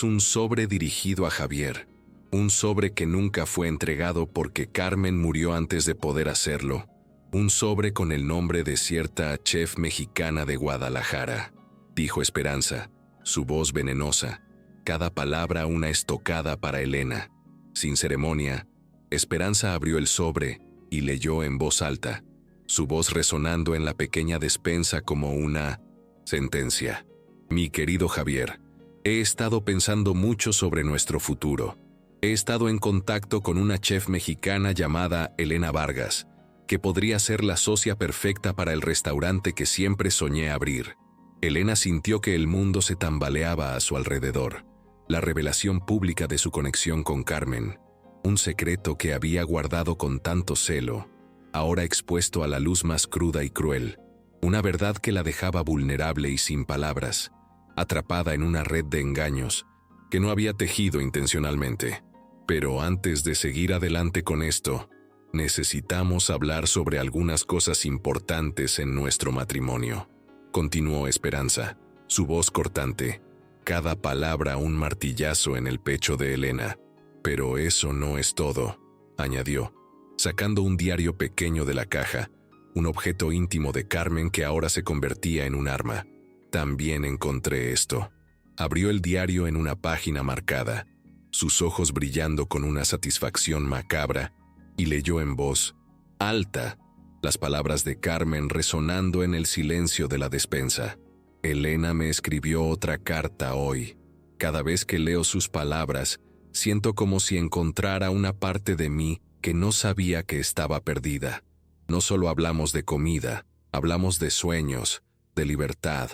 A: un sobre dirigido a Javier, Un sobre que nunca fue entregado porque Carmen murió antes de poder hacerlo. Un sobre con el nombre de cierta chef mexicana de Guadalajara, dijo Esperanza, su voz venenosa, cada palabra una estocada para Elena. Sin ceremonia, Esperanza abrió el sobre y leyó en voz alta, su voz resonando en la pequeña despensa como una sentencia. Mi querido Javier, he estado pensando mucho sobre nuestro futuro. He estado en contacto con una chef mexicana llamada Elena Vargas, que podría ser la socia perfecta para el restaurante que siempre soñé abrir. Elena sintió que el mundo se tambaleaba a su alrededor. La revelación pública de su conexión con Carmen, un secreto que había guardado con tanto celo, ahora expuesto a la luz más cruda y cruel, una verdad que la dejaba vulnerable y sin palabras, atrapada en una red de engaños que no había tejido intencionalmente. Pero antes de seguir adelante con esto, necesitamos hablar sobre algunas cosas importantes en nuestro matrimonio. Continuó Esperanza, su voz cortante, cada palabra un martillazo en el pecho de Elena. Pero eso no es todo, añadió, sacando un diario pequeño de la caja, un objeto íntimo de Carmen que ahora se convertía en un arma. También encontré esto. Abrió el diario en una página marcada, sus ojos brillando con una satisfacción macabra, y leyó en voz alta las palabras de Carmen resonando en el silencio de la despensa. Elena me escribió otra carta hoy. Cada vez que leo sus palabras, siento como si encontrara una parte de mí que no sabía que estaba perdida. No solo hablamos de comida, hablamos de sueños, de libertad,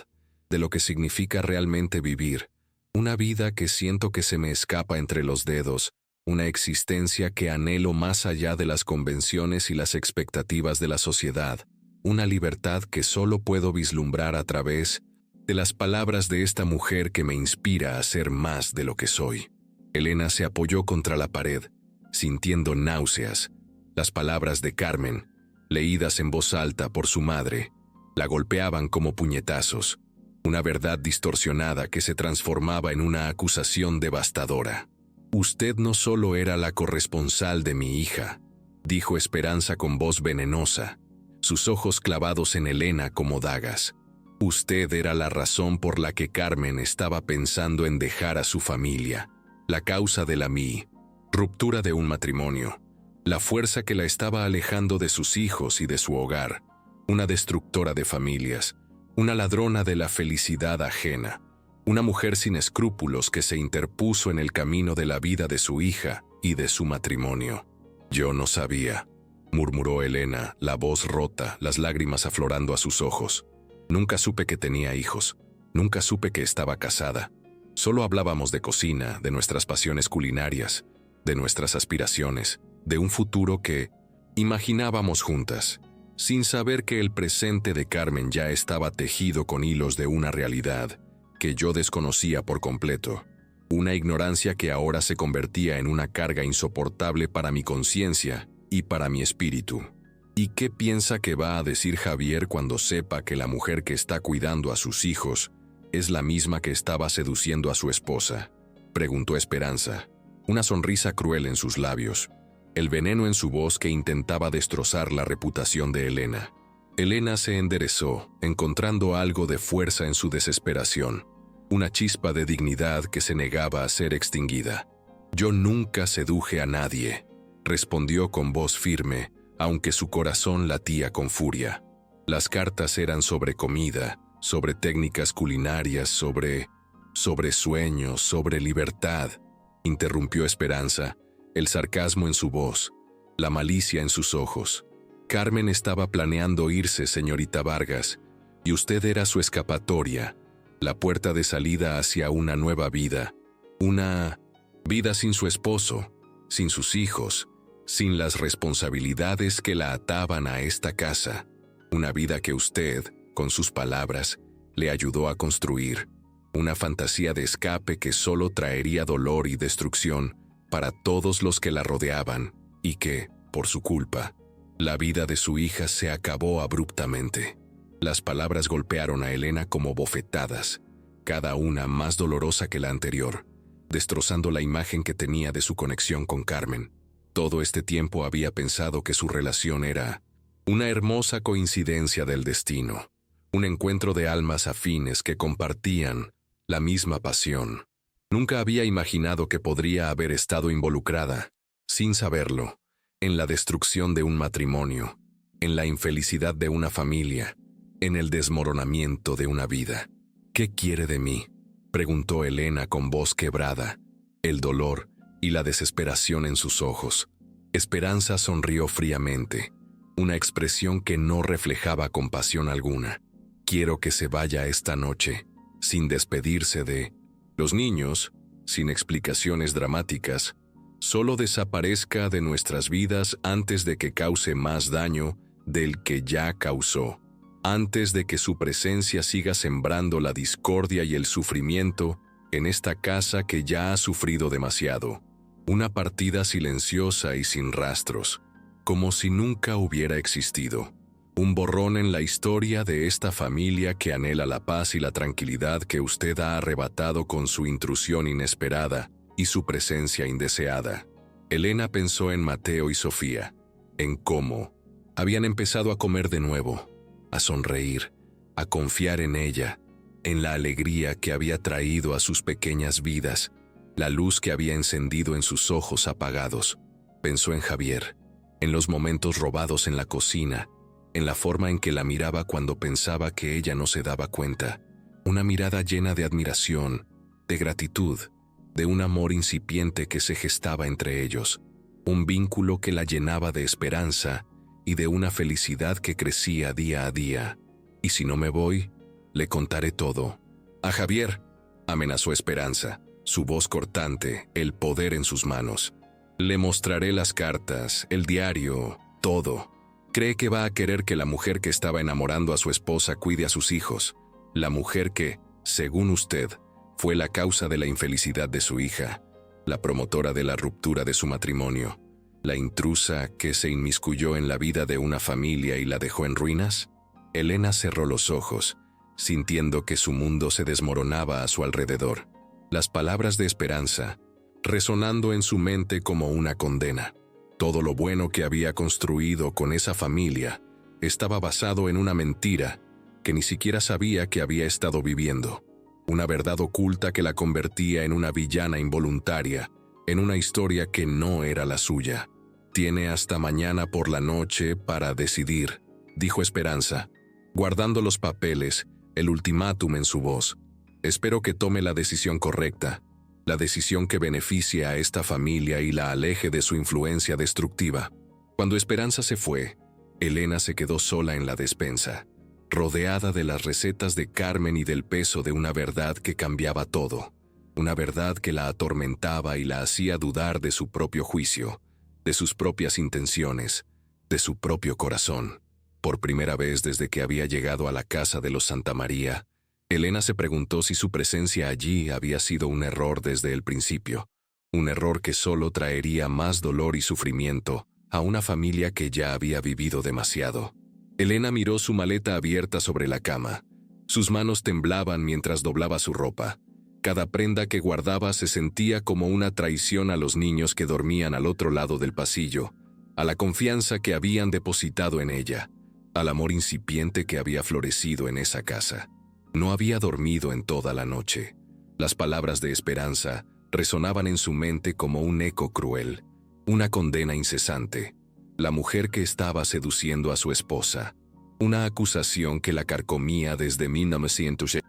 A: de lo que significa realmente vivir. Una vida que siento que se me escapa entre los dedos, una existencia que anhelo más allá de las convenciones y las expectativas de la sociedad, una libertad que solo puedo vislumbrar a través de las palabras de esta mujer que me inspira a ser más de lo que soy. Elena se apoyó contra la pared, sintiendo náuseas. Las palabras de Carmen, leídas en voz alta por su madre, la golpeaban como puñetazos, una verdad distorsionada que se transformaba en una acusación devastadora. Usted no solo era la corresponsal de mi hija, dijo Esperanza con voz venenosa, sus ojos clavados en Elena como dagas. Usted era la razón por la que Carmen estaba pensando en dejar a su familia, la causa de la ruptura de un matrimonio, la fuerza que la estaba alejando de sus hijos y de su hogar, una destructora de familias, una ladrona de la felicidad ajena, una mujer sin escrúpulos que se interpuso en el camino de la vida de su hija y de su matrimonio. Yo no sabía, murmuró Elena, la voz rota, las lágrimas aflorando a sus ojos. Nunca supe que tenía hijos, nunca supe que estaba casada. Solo hablábamos de cocina, de nuestras pasiones culinarias, de nuestras aspiraciones, de un futuro que imaginábamos juntas, sin saber que el presente de Carmen ya estaba tejido con hilos de una realidad que yo desconocía por completo, una ignorancia que ahora se convertía en una carga insoportable para mi conciencia y para mi espíritu. ¿Y qué piensa que va a decir Javier cuando sepa que la mujer que está cuidando a sus hijos es la misma que estaba seduciendo a su esposa? Preguntó Esperanza, una sonrisa cruel en sus labios, el veneno en su voz que intentaba destrozar la reputación de Elena. Elena se enderezó, encontrando algo de fuerza en su desesperación, una chispa de dignidad que se negaba a ser extinguida. Yo nunca seduje a nadie, respondió con voz firme, aunque su corazón latía con furia. Las cartas eran sobre comida, sobre técnicas culinarias, sobre sueños, sobre libertad, interrumpió Esperanza, el sarcasmo en su voz, la malicia en sus ojos. Carmen estaba planeando irse, señorita Vargas, y usted era su escapatoria, la puerta de salida hacia una nueva vida, una vida sin su esposo, sin sus hijos, sin las responsabilidades que la ataban a esta casa, una vida que usted, con sus palabras, le ayudó a construir, una fantasía de escape que solo traería dolor y destrucción para todos los que la rodeaban y que, por su culpa, la vida de su hija se acabó abruptamente. Las palabras golpearon a Elena como bofetadas, cada una más dolorosa que la anterior. destrozando la imagen que tenía de su conexión con Carmen. Todo este tiempo había pensado que su relación era una hermosa coincidencia del destino, un encuentro de almas afines que compartían la misma pasión. Nunca había imaginado que podría haber estado involucrada, sin saberlo, en la destrucción de un matrimonio, en la infelicidad de una familia, en el desmoronamiento de una vida. ¿Qué quiere de mí?, preguntó Elena con voz quebrada, el dolor y la desesperación en sus ojos. Esperanza sonrió fríamente, una expresión que no reflejaba compasión alguna. Quiero que se vaya esta noche, sin despedirse de los niños, sin explicaciones dramáticas, solo desaparezca de nuestras vidas antes de que cause más daño del que ya causó, antes de que su presencia siga sembrando la discordia y el sufrimiento en esta casa que ya ha sufrido demasiado. Una partida silenciosa y sin rastros, como si nunca hubiera existido. Un borrón en la historia de esta familia que anhela la paz y la tranquilidad que usted ha arrebatado con su intrusión inesperada y su presencia indeseada. Elena pensó en Mateo y Sofía, en cómo habían empezado a comer de nuevo, a sonreír, a confiar en ella, en la alegría que había traído a sus pequeñas vidas, la luz que había encendido en sus ojos apagados. Pensó en Javier, en los momentos robados en la cocina, en la forma en que la miraba cuando pensaba que ella no se daba cuenta, una mirada llena de admiración, de gratitud, de un amor incipiente que se gestaba entre ellos, un vínculo que la llenaba de esperanza y de una felicidad que crecía día a día. Y si no me voy, le contaré todo. A Javier, amenazó Esperanza, su voz cortante, el poder en sus manos. Le mostraré las cartas, el diario, todo. Cree que va a querer que la mujer que estaba enamorando a su esposa cuide a sus hijos, la mujer que, según usted, fue la causa de la infelicidad de su hija, la promotora de la ruptura de su matrimonio, la intrusa que se inmiscuyó en la vida de una familia y la dejó en ruinas. Elena cerró los ojos, sintiendo que su mundo se desmoronaba a su alrededor. Las palabras de Esperanza, resonando en su mente como una condena. Todo lo bueno que había construido con esa familia estaba basado en una mentira que ni siquiera sabía que había estado viviendo. Una verdad oculta que la convertía en una villana involuntaria, en una historia que no era la suya. Tiene hasta mañana por la noche para decidir, dijo Esperanza, guardando los papeles, el ultimátum en su voz. Espero que tome la decisión correcta, la decisión que beneficie a esta familia y la aleje de su influencia destructiva. Cuando Esperanza se fue, Elena se quedó sola en la despensa, rodeada de las recetas de Carmen y del peso de una verdad que cambiaba todo, una verdad que la atormentaba y la hacía dudar de su propio juicio, de sus propias intenciones, de su propio corazón. Por primera vez desde que había llegado a la casa de los Santamaría, Elena se preguntó si su presencia allí había sido un error desde el principio, un error que solo traería más dolor y sufrimiento a una familia que ya había vivido demasiado. Elena miró su maleta abierta sobre la cama. Sus manos temblaban mientras doblaba su ropa. Cada prenda que guardaba se sentía como una traición a los niños que dormían al otro lado del pasillo, a la confianza que habían depositado en ella, al amor incipiente que había florecido en esa casa. No había dormido en toda la noche. Las palabras de Esperanza resonaban en su mente como un eco cruel, una condena incesante. La mujer que estaba seduciendo a su esposa, una acusación que la carcomía desde 1900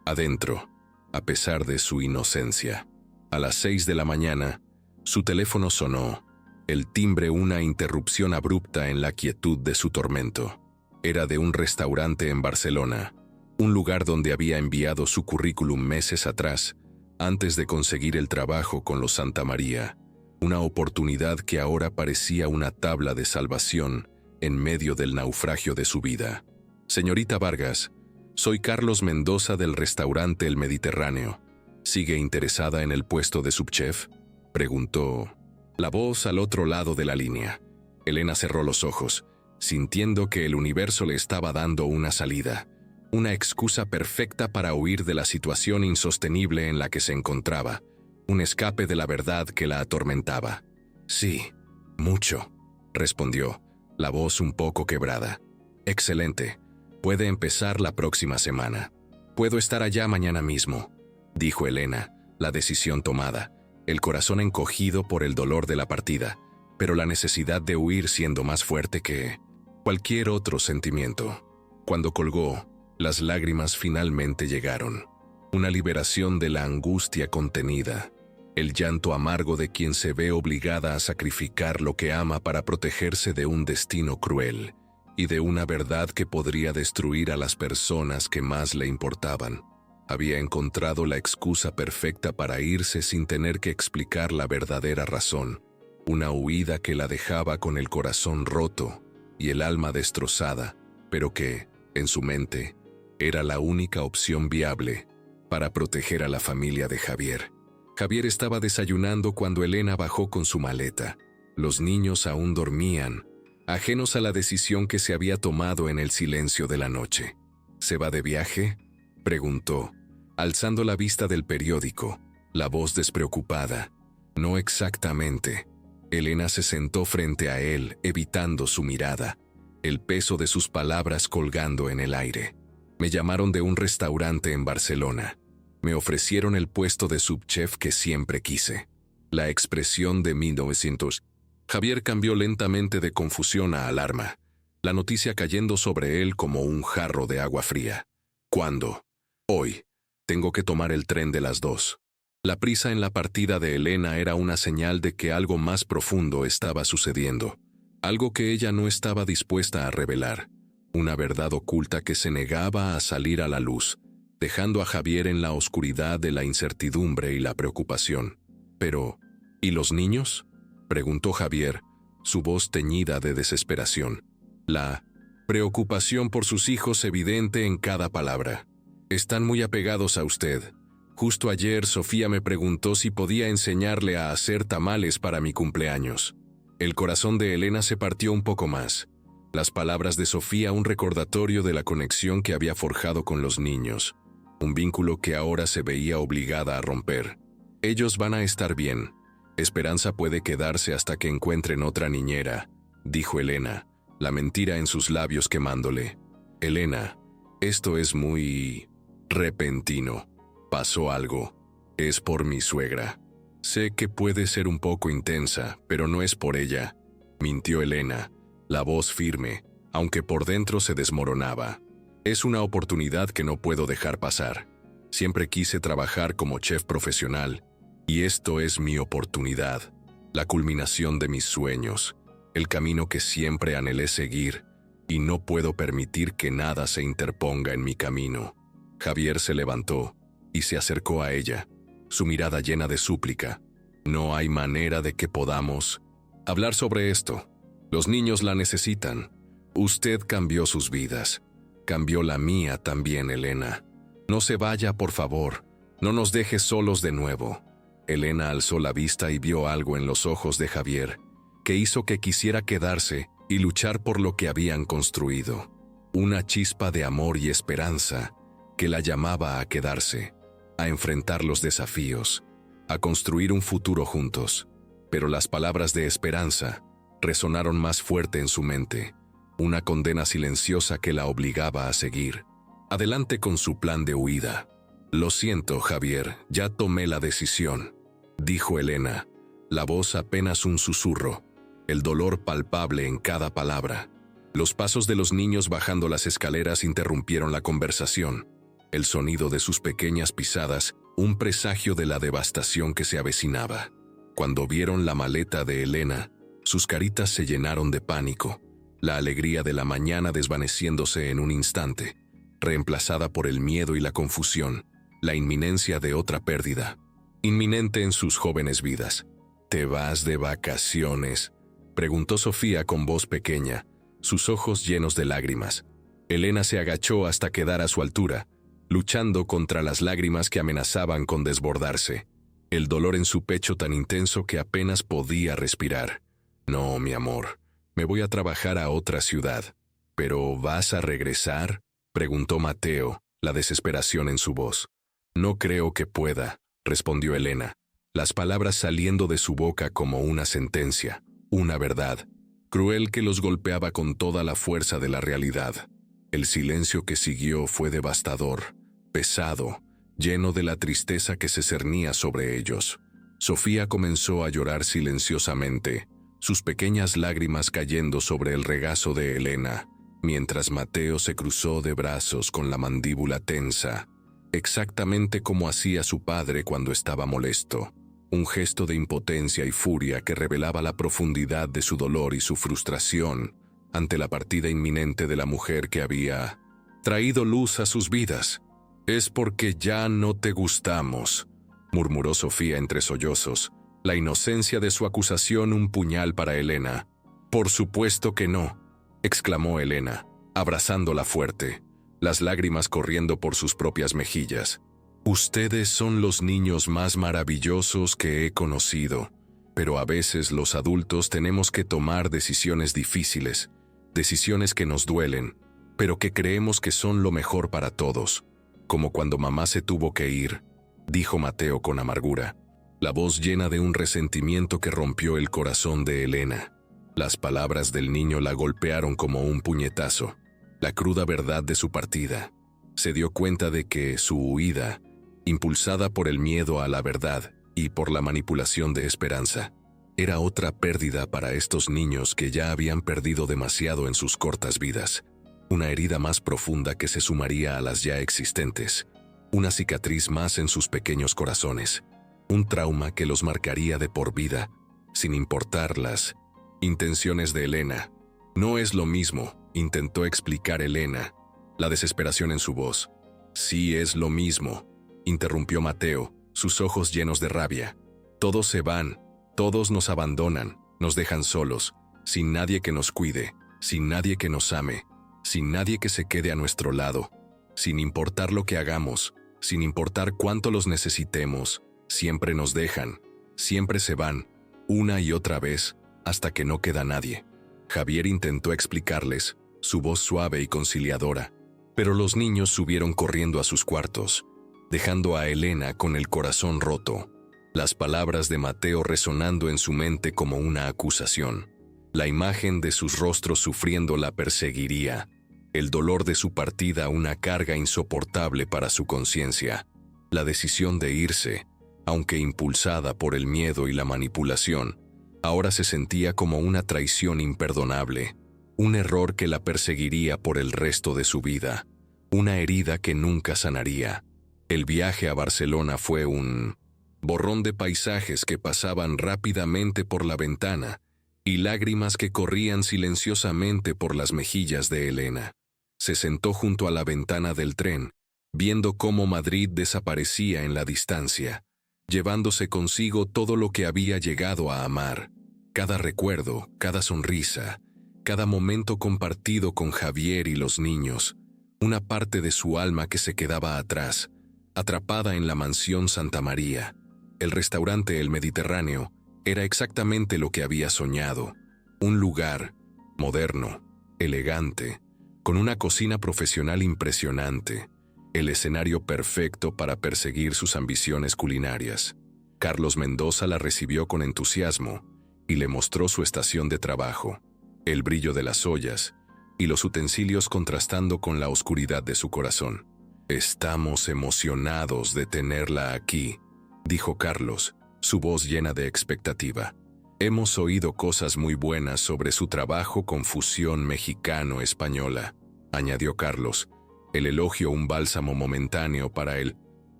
A: adentro, a pesar de su inocencia. A las 6 de la mañana, su teléfono sonó, el timbre una interrupción abrupta en la quietud de su tormento. Era de un restaurante en Barcelona, un lugar donde había enviado su currículum meses atrás, antes de conseguir el trabajo con los Santamaría, una oportunidad que ahora parecía una tabla de salvación en medio del naufragio de su vida. Señorita Vargas, soy Carlos Mendoza del restaurante El Mediterráneo. ¿Sigue interesada en el puesto de subchef?, preguntó la voz al otro lado de la línea. Elena cerró los ojos, sintiendo que el universo le estaba dando una salida, una excusa perfecta para huir de la situación insostenible en la que se encontraba, un escape de la verdad que la atormentaba. Sí, mucho, respondió, la voz un poco quebrada. Excelente, puede empezar la próxima semana. Puedo estar allá mañana mismo, dijo Elena, la decisión tomada, el corazón encogido por el dolor de la partida, pero la necesidad de huir siendo más fuerte que cualquier otro sentimiento. Cuando colgó, las lágrimas finalmente llegaron. Una liberación de la angustia contenida, el llanto amargo de quien se ve obligada a sacrificar lo que ama para protegerse de un destino cruel y de una verdad que podría destruir a las personas que más le importaban. Había encontrado la excusa perfecta para irse sin tener que explicar la verdadera razón, una huida que la dejaba con el corazón roto y el alma destrozada, pero que, en su mente, era la única opción viable para proteger a la familia de Javier. Javier estaba desayunando cuando Elena bajó con su maleta. Los niños aún dormían, ajenos a la decisión que se había tomado en el silencio de la noche. ¿Se va de viaje?, preguntó, alzando la vista del periódico, la voz despreocupada. No exactamente. Elena se sentó frente a él, evitando su mirada, el peso de sus palabras colgando en el aire. Me llamaron de un restaurante en Barcelona. Me ofrecieron el puesto de subchef que siempre quise. La expresión de 1900. Javier cambió lentamente de confusión a alarma, la noticia cayendo sobre él como un jarro de agua fría. ¿Cuándo? Hoy. Tengo que tomar el tren de las 2. La prisa en la partida de Elena era una señal de que algo más profundo estaba sucediendo, algo que ella no estaba dispuesta a revelar, una verdad oculta que se negaba a salir a la luz, dejando a Javier en la oscuridad de la incertidumbre y la preocupación. Pero, ¿y los niños?, preguntó Javier, su voz teñida de desesperación. La preocupación por sus hijos evidente en cada palabra. Están muy apegados a usted. Justo ayer Sofía me preguntó si podía enseñarle a hacer tamales para mi cumpleaños. El corazón de Elena se partió un poco más. Las palabras de Sofía un recordatorio de la conexión que había forjado con los niños, un vínculo que ahora se veía obligada a romper. Ellos van a estar bien. Esperanza puede quedarse hasta que encuentren otra niñera, dijo Elena, la mentira en sus labios quemándole. Elena, esto es muy repentino. Pasó algo. Es por mi suegra. Sé que puede ser un poco intensa, pero no es por ella, mintió Elena, la voz firme, aunque por dentro se desmoronaba. Es una oportunidad que no puedo dejar pasar. Siempre quise trabajar como chef profesional, y esto es mi oportunidad, la culminación de mis sueños, el camino que siempre anhelé seguir, y no puedo permitir que nada se interponga en mi camino. Javier se levantó y se acercó a ella, su mirada llena de súplica. No hay manera de que podamos hablar sobre esto. Los niños la necesitan. Usted cambió sus vidas. Cambió la mía también, Elena. No se vaya, por favor. No nos deje solos de nuevo. Elena alzó la vista y vio algo en los ojos de Javier, que hizo que quisiera quedarse y luchar por lo que habían construido. Una chispa de amor y esperanza que la llamaba a quedarse, a enfrentar los desafíos, a construir un futuro juntos. Pero las palabras de esperanza resonaron más fuerte en su mente, una condena silenciosa que la obligaba a seguir adelante con su plan de huida. Lo siento, Javier, ya tomé la decisión, dijo Elena, la voz apenas un susurro, el dolor palpable en cada palabra. Los pasos de los niños bajando las escaleras interrumpieron la conversación, el sonido de sus pequeñas pisadas, un presagio de la devastación que se avecinaba. Cuando vieron la maleta de Elena, sus caritas se llenaron de pánico, la alegría de la mañana desvaneciéndose en un instante, reemplazada por el miedo y la confusión, la inminencia de otra pérdida, inminente en sus jóvenes vidas. ¿Te vas de vacaciones?, preguntó Sofía con voz pequeña, sus ojos llenos de lágrimas. Elena se agachó hasta quedar a su altura, luchando contra las lágrimas que amenazaban con desbordarse, el dolor en su pecho tan intenso que apenas podía respirar. No, mi amor, me voy a trabajar a otra ciudad. ¿Pero vas a regresar?, preguntó Mateo, la desesperación en su voz. No creo que pueda, respondió Elena, las palabras saliendo de su boca como una sentencia, una verdad, cruel que los golpeaba con toda la fuerza de la realidad. El silencio que siguió fue devastador, pesado, lleno de la tristeza que se cernía sobre ellos. Sofía comenzó a llorar silenciosamente, sus pequeñas lágrimas cayendo sobre el regazo de Elena, mientras Mateo se cruzó de brazos con la mandíbula tensa, exactamente como hacía su padre cuando estaba molesto. Un gesto de impotencia y furia que revelaba la profundidad de su dolor y su frustración ante la partida inminente de la mujer que había traído luz a sus vidas. «Es porque ya no te gustamos», murmuró Sofía entre sollozos, la inocencia de su acusación un puñal para Elena. «Por supuesto que no», exclamó Elena, abrazándola fuerte, las lágrimas corriendo por sus propias mejillas. «Ustedes son los niños más maravillosos que he conocido, pero a veces los adultos tenemos que tomar decisiones difíciles, decisiones que nos duelen, pero que creemos que son lo mejor para todos, como cuando mamá se tuvo que ir», dijo Mateo con amargura, la voz llena de un resentimiento que rompió el corazón de Elena. Las palabras del niño la golpearon como un puñetazo, la cruda verdad de su partida. Se dio cuenta de que su huida, impulsada por el miedo a la verdad y por la manipulación de esperanza, era otra pérdida para estos niños que ya habían perdido demasiado en sus cortas vidas. Una herida más profunda que se sumaría a las ya existentes, una cicatriz más en sus pequeños corazones, un trauma que los marcaría de por vida, sin importar las intenciones de Elena. «No es lo mismo», intentó explicar Elena, la desesperación en su voz. «Sí es lo mismo», interrumpió Mateo, sus ojos llenos de rabia. «Todos se van, todos nos abandonan, nos dejan solos, sin nadie que nos cuide, sin nadie que nos ame, sin nadie que se quede a nuestro lado, sin importar lo que hagamos, sin importar cuánto los necesitemos, siempre nos dejan, siempre se van, una y otra vez, hasta que no queda nadie». Javier intentó explicarles, su voz suave y conciliadora, pero los niños subieron corriendo a sus cuartos, dejando a Elena con el corazón roto, las palabras de Mateo resonando en su mente como una acusación. La imagen de sus rostros sufriendo la perseguiría, el dolor de su partida una carga insoportable para su conciencia. La decisión de irse, aunque impulsada por el miedo y la manipulación, ahora se sentía como una traición imperdonable, un error que la perseguiría por el resto de su vida, una herida que nunca sanaría. El viaje a Barcelona fue un borrón de paisajes que pasaban rápidamente por la ventana y lágrimas que corrían silenciosamente por las mejillas de Elena. Se sentó junto a la ventana del tren, viendo cómo Madrid desaparecía en la distancia, llevándose consigo todo lo que había llegado a amar, cada recuerdo, cada sonrisa, cada momento compartido con Javier y los niños, una parte de su alma que se quedaba atrás, atrapada en la mansión Santa María. El restaurante El Mediterráneo era exactamente lo que había soñado, un lugar moderno, elegante, con una cocina profesional impresionante, el escenario perfecto para perseguir sus ambiciones culinarias. Carlos Mendoza la recibió con entusiasmo y le mostró su estación de trabajo, el brillo de las ollas y los utensilios contrastando con la oscuridad de su corazón. «Estamos emocionados de tenerla aquí», dijo Carlos, su voz llena de expectativa. «Hemos oído cosas muy buenas sobre su trabajo con fusión mexicano-española», añadió Carlos, el elogio un bálsamo momentáneo para el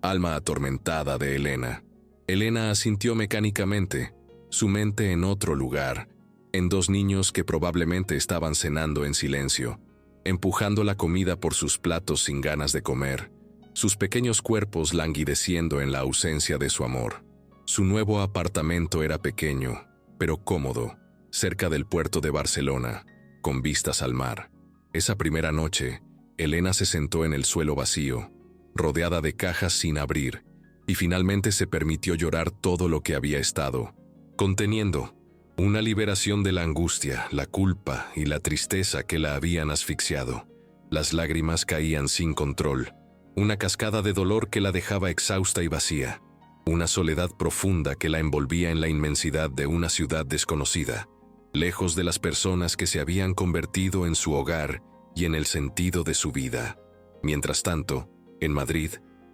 A: alma atormentada de Elena. Elena asintió mecánicamente, su mente en otro lugar, en dos niños que probablemente estaban cenando en silencio, empujando la comida por sus platos sin ganas de comer, sus pequeños cuerpos languideciendo en la ausencia de su amor. Su nuevo apartamento era pequeño, pero cómodo, cerca del puerto de Barcelona, con vistas al mar. Esa primera noche, Elena se sentó en el suelo vacío, rodeada de cajas sin abrir, y finalmente se permitió llorar todo lo que había estado conteniendo, una liberación de la angustia, la culpa y la tristeza que la habían asfixiado. Las lágrimas caían sin control, una cascada de dolor que la dejaba exhausta y vacía. una soledad profunda que la envolvía en la inmensidad de una ciudad desconocida, lejos de las personas que se habían convertido en su hogar y en el sentido de su vida. Mientras tanto, en Madrid,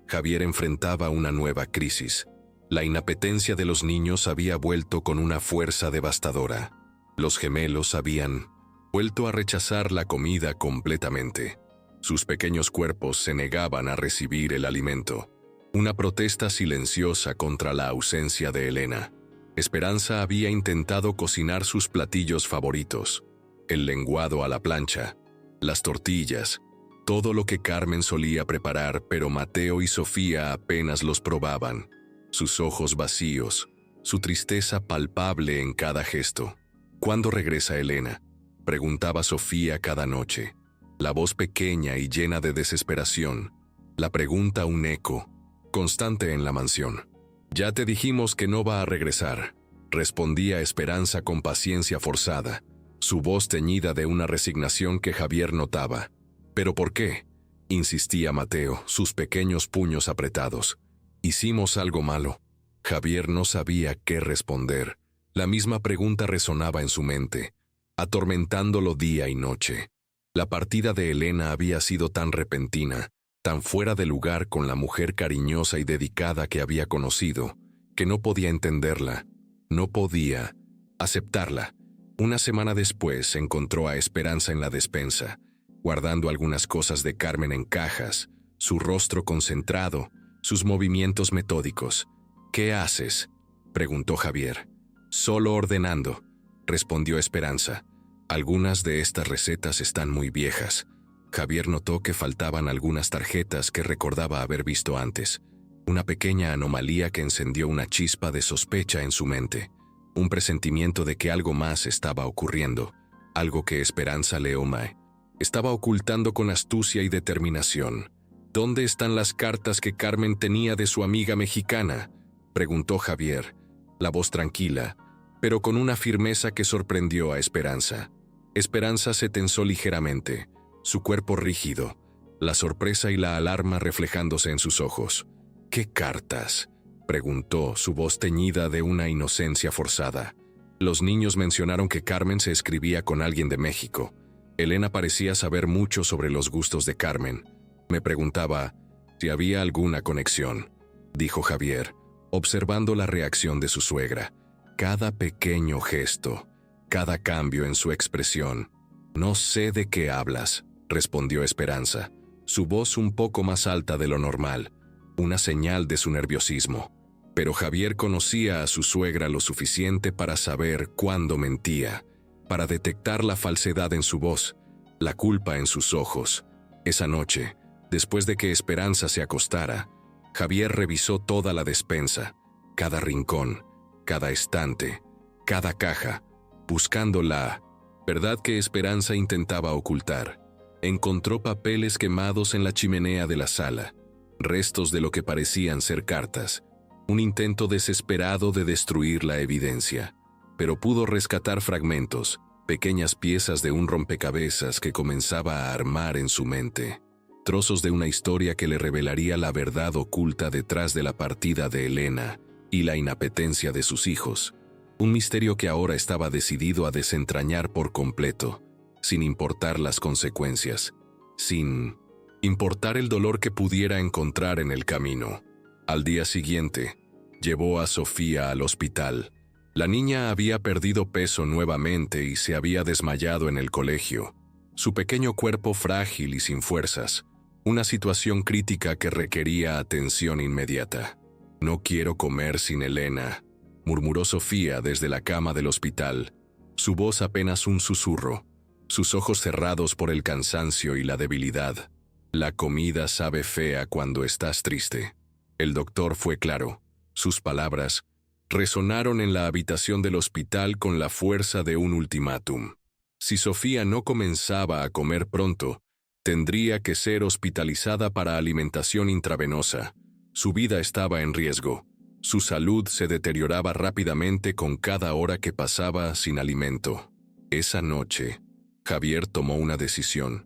A: Javier enfrentaba una nueva crisis. La inapetencia de los niños había vuelto con una fuerza devastadora. Los gemelos habían vuelto a rechazar la comida completamente. Sus pequeños cuerpos se negaban a recibir el alimento. Una protesta silenciosa contra la ausencia de Elena. Esperanza había intentado cocinar sus platillos favoritos: el lenguado a la plancha, las tortillas, todo lo que Carmen solía preparar, pero Mateo y Sofía apenas los probaban. Sus ojos vacíos, su tristeza palpable en cada gesto. ¿Cuándo regresa Elena?, preguntaba Sofía cada noche. La voz pequeña y llena de desesperación. La pregunta un eco constante en la mansión. «Ya te dijimos que no va a regresar», respondía Esperanza con paciencia forzada, su voz teñida de una resignación que Javier notaba. «¿Pero por qué?», insistía Mateo, sus pequeños puños apretados. «¿Hicimos algo malo?». Javier no sabía qué responder. La misma pregunta resonaba en su mente, atormentándolo día y noche. La partida de Elena había sido tan repentina, tan fuera de lugar con la mujer cariñosa y dedicada que había conocido, que no podía entenderla, no podía aceptarla. Una semana después encontró a Esperanza en la despensa, guardando algunas cosas de Carmen en cajas, su rostro concentrado, sus movimientos metódicos. «¿Qué haces?», preguntó Javier. «Solo ordenando», respondió Esperanza. «Algunas de estas recetas están muy viejas». Javier notó que faltaban algunas tarjetas que recordaba haber visto antes, una pequeña anomalía que encendió una chispa de sospecha en su mente, un presentimiento de que algo más estaba ocurriendo, algo que Esperanza Leoma estaba ocultando con astucia y determinación. «¿Dónde están las cartas que Carmen tenía de su amiga mexicana?», preguntó Javier, la voz tranquila, pero con una firmeza que sorprendió a Esperanza. Esperanza se tensó ligeramente, su cuerpo rígido, la sorpresa y la alarma reflejándose en sus ojos. «¿Qué cartas?», preguntó, su voz teñida de una inocencia forzada. «Los niños mencionaron que Carmen se escribía con alguien de México. Elena parecía saber mucho sobre los gustos de Carmen. Me preguntaba si había alguna conexión», dijo Javier, observando la reacción de su suegra. Cada pequeño gesto, cada cambio en su expresión. «No sé de qué hablas», respondió Esperanza, su voz un poco más alta de lo normal, una señal de su nerviosismo. Pero Javier conocía a su suegra lo suficiente para saber cuándo mentía, para detectar la falsedad en su voz, la culpa en sus ojos. Esa noche, después de que Esperanza se acostara, Javier revisó toda la despensa, cada rincón, cada estante, cada caja, buscando la verdad que Esperanza intentaba ocultar. Encontró papeles quemados en la chimenea de la sala, restos de lo que parecían ser cartas, un intento desesperado de destruir la evidencia, pero pudo rescatar fragmentos, pequeñas piezas de un rompecabezas que comenzaba a armar en su mente, trozos de una historia que le revelaría la verdad oculta detrás de la partida de Elena y la inapetencia de sus hijos, un misterio que ahora estaba decidido a desentrañar por completo, sin importar las consecuencias, sin importar el dolor que pudiera encontrar en el camino. Al día siguiente, llevó a Sofía al hospital. La niña había perdido peso nuevamente y se había desmayado en el colegio. Su pequeño cuerpo frágil y sin fuerzas, una situación crítica que requería atención inmediata. «No quiero comer sin Elena», murmuró Sofía desde la cama del hospital, su voz apenas un susurro, sus ojos cerrados por el cansancio y la debilidad. «La comida sabe fea cuando estás triste». El doctor fue claro. Sus palabras resonaron en la habitación del hospital con la fuerza de un ultimátum. Si Sofía no comenzaba a comer pronto, tendría que ser hospitalizada para alimentación intravenosa. Su vida estaba en riesgo. Su salud se deterioraba rápidamente con cada hora que pasaba sin alimento. Esa noche, Javier tomó una decisión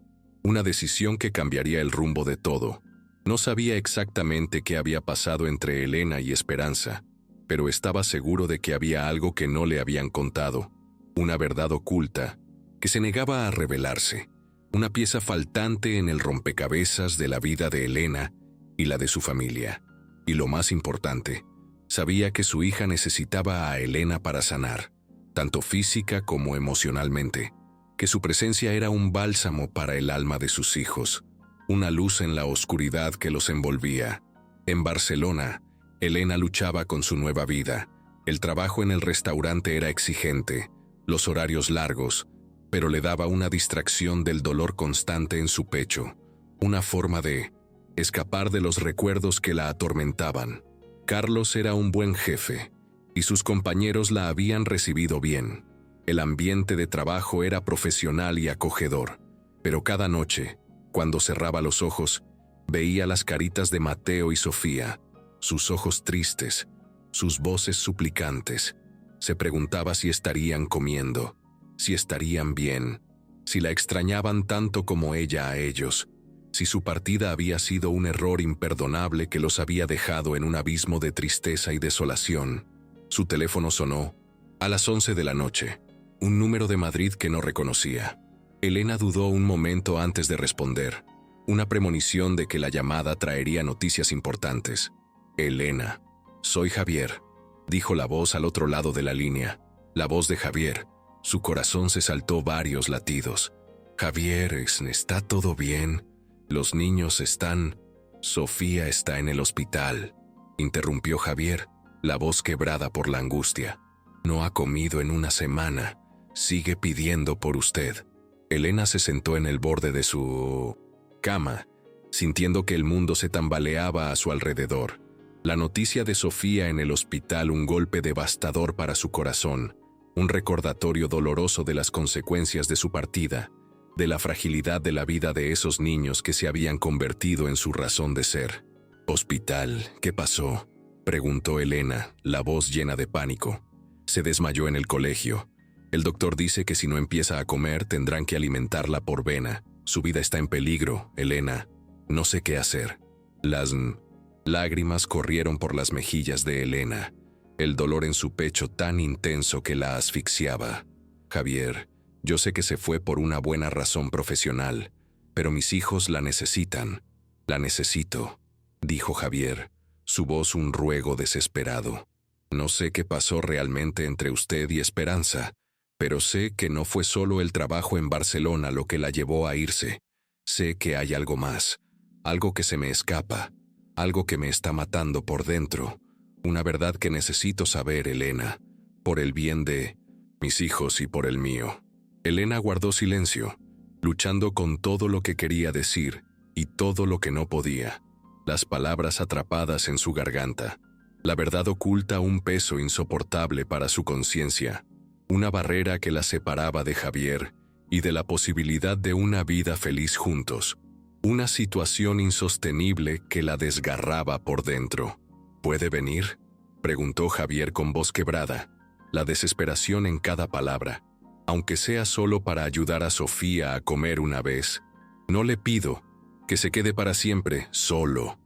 A: que cambiaría el rumbo de todo. No sabía exactamente qué había pasado entre Elena y Esperanza, pero estaba seguro de que había algo que no le habían contado, una verdad oculta, que se negaba a revelarse, una pieza faltante en el rompecabezas de la vida de Elena y la de su familia. Y lo más importante, sabía que su hija necesitaba a Elena para sanar, tanto física como emocionalmente, que su presencia era un bálsamo para el alma de sus hijos, una luz en la oscuridad que los envolvía. En Barcelona, Elena luchaba con su nueva vida. El trabajo en el restaurante era exigente, los horarios largos, pero le daba una distracción del dolor constante en su pecho, una forma de escapar de los recuerdos que la atormentaban. Carlos era un buen jefe, y sus compañeros la habían recibido bien. El ambiente de trabajo era profesional y acogedor, pero cada noche, cuando cerraba los ojos, veía las caritas de Mateo y Sofía, sus ojos tristes, sus voces suplicantes. Se preguntaba si estarían comiendo, si estarían bien, si la extrañaban tanto como ella a ellos, si su partida había sido un error imperdonable que los había dejado en un abismo de tristeza y desolación. Su teléfono sonó a las 11 de la noche, un número de Madrid que no reconocía. Elena dudó un momento antes de responder, una premonición de que la llamada traería noticias importantes. «Elena, soy Javier», dijo la voz al otro lado de la línea. La voz de Javier. Su corazón se saltó varios latidos. «Javier, ¿está todo bien? Los niños están...». «Sofía está en el hospital», interrumpió Javier, la voz quebrada por la angustia. «No ha comido en una semana. Sigue pidiendo por usted». Elena se sentó en el borde de su cama, sintiendo que el mundo se tambaleaba a su alrededor. La noticia de Sofía en el hospital, un golpe devastador para su corazón, un recordatorio doloroso de las consecuencias de su partida, de la fragilidad de la vida de esos niños que se habían convertido en su razón de ser. «¿Hospital? ¿Qué pasó?», preguntó Elena, la voz llena de pánico. «Se desmayó en el colegio. El doctor dice que si no empieza a comer tendrán que alimentarla por vena. Su vida está en peligro, Elena. No sé qué hacer». Las lágrimas corrieron por las mejillas de Elena, el dolor en su pecho tan intenso que la asfixiaba. «Javier, yo sé que se fue por una buena razón profesional, pero mis hijos la necesitan. La necesito», dijo Javier, su voz un ruego desesperado. «No sé qué pasó realmente entre usted y Esperanza, pero sé que no fue solo el trabajo en Barcelona lo que la llevó a irse. Sé que hay algo más, algo que se me escapa, algo que me está matando por dentro, una verdad que necesito saber, Elena, por el bien de mis hijos y por el mío». Elena guardó silencio, luchando con todo lo que quería decir y todo lo que no podía, las palabras atrapadas en su garganta. La verdad oculta un peso insoportable para su conciencia, una barrera que la separaba de Javier y de la posibilidad de una vida feliz juntos, una situación insostenible que la desgarraba por dentro. «¿Puede venir?», preguntó Javier con voz quebrada, la desesperación en cada palabra. «Aunque sea solo para ayudar a Sofía a comer una vez. No le pido que se quede para siempre, solo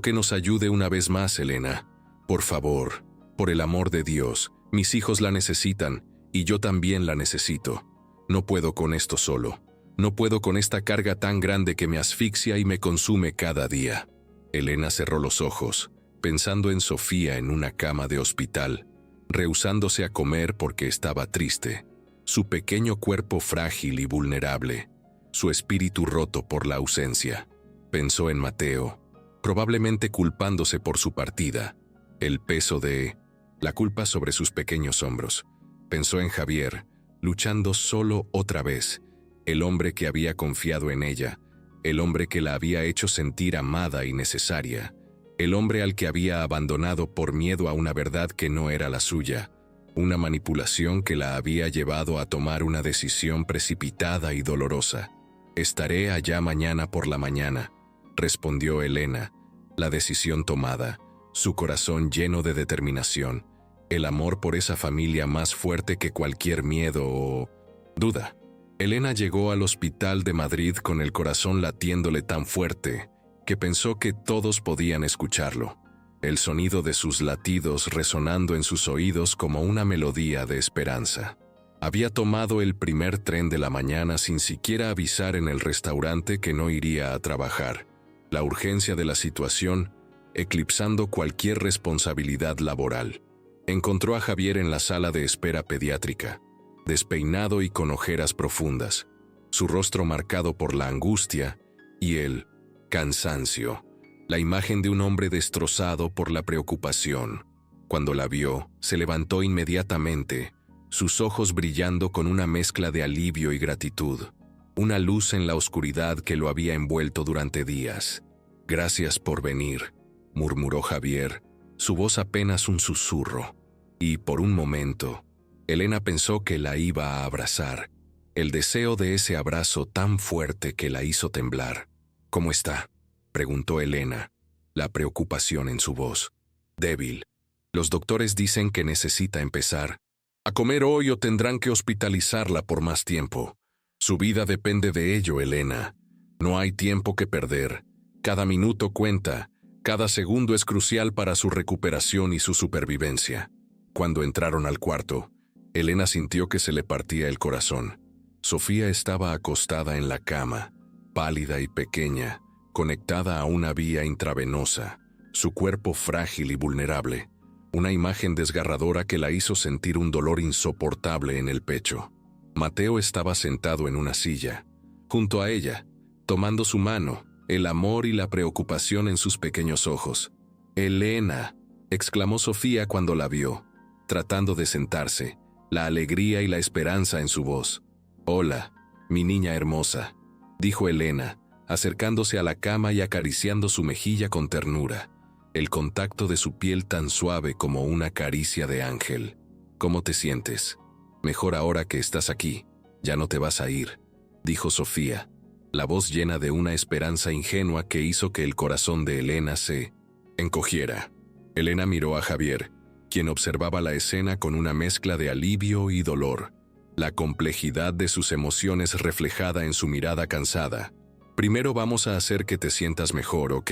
A: que nos ayude una vez más, Elena. Por favor, por el amor de Dios, mis hijos la necesitan y yo también la necesito. No puedo con esto solo. No puedo con esta carga tan grande que me asfixia y me consume cada día». Elena cerró los ojos, pensando en Sofía en una cama de hospital, rehusándose a comer porque estaba triste, su pequeño cuerpo frágil y vulnerable, su espíritu roto por la ausencia. Pensó en Mateo, probablemente culpándose por su partida, el peso de la culpa sobre sus pequeños hombros. Pensó en Javier, luchando solo otra vez, el hombre que había confiado en ella, el hombre que la había hecho sentir amada y necesaria, el hombre al que había abandonado por miedo a una verdad que no era la suya, una manipulación que la había llevado a tomar una decisión precipitada y dolorosa. «Estaré allá mañana por la mañana», respondió Elena, la decisión tomada, su corazón lleno de determinación, el amor por esa familia más fuerte que cualquier miedo o duda. Elena llegó al hospital de Madrid con el corazón latiéndole tan fuerte que pensó que todos podían escucharlo, el sonido de sus latidos resonando en sus oídos como una melodía de esperanza. Había tomado el primer tren de la mañana sin siquiera avisar en el restaurante que no iría a trabajar, la urgencia de la situación eclipsando cualquier responsabilidad laboral. Encontró a Javier en la sala de espera pediátrica, despeinado y con ojeras profundas, su rostro marcado por la angustia y el cansancio, la imagen de un hombre destrozado por la preocupación. Cuando la vio, se levantó inmediatamente, sus ojos brillando con una mezcla de alivio y gratitud, una luz en la oscuridad que lo había envuelto durante días. «Gracias por venir», murmuró Javier, su voz apenas un susurro. Y por un momento, Elena pensó que la iba a abrazar, el deseo de ese abrazo tan fuerte que la hizo temblar. «¿Cómo está?», preguntó Elena, la preocupación en su voz. «Débil. Los doctores dicen que necesita empezar a comer hoy o tendrán que hospitalizarla por más tiempo. Su vida depende de ello, Elena. No hay tiempo que perder. Cada minuto cuenta, cada segundo es crucial para su recuperación y su supervivencia». Cuando entraron al cuarto, Elena sintió que se le partía el corazón. Sofía estaba acostada en la cama, pálida y pequeña, conectada a una vía intravenosa, su cuerpo frágil y vulnerable, una imagen desgarradora que la hizo sentir un dolor insoportable en el pecho. Mateo estaba sentado en una silla, junto a ella, tomando su mano, el amor y la preocupación en sus pequeños ojos. «Elena», exclamó Sofía cuando la vio, tratando de sentarse, la alegría y la esperanza en su voz. «Hola, mi niña hermosa», dijo Elena, acercándose a la cama y acariciando su mejilla con ternura, el contacto de su piel tan suave como una caricia de ángel. «¿Cómo te sientes? Mejor ahora que estás aquí. Ya no te vas a ir», dijo Sofía, la voz llena de una esperanza ingenua que hizo que el corazón de Elena se encogiera. Elena miró a Javier, quien observaba la escena con una mezcla de alivio y dolor, la complejidad de sus emociones reflejada en su mirada cansada. «Primero vamos a hacer que te sientas mejor, ¿ok?»,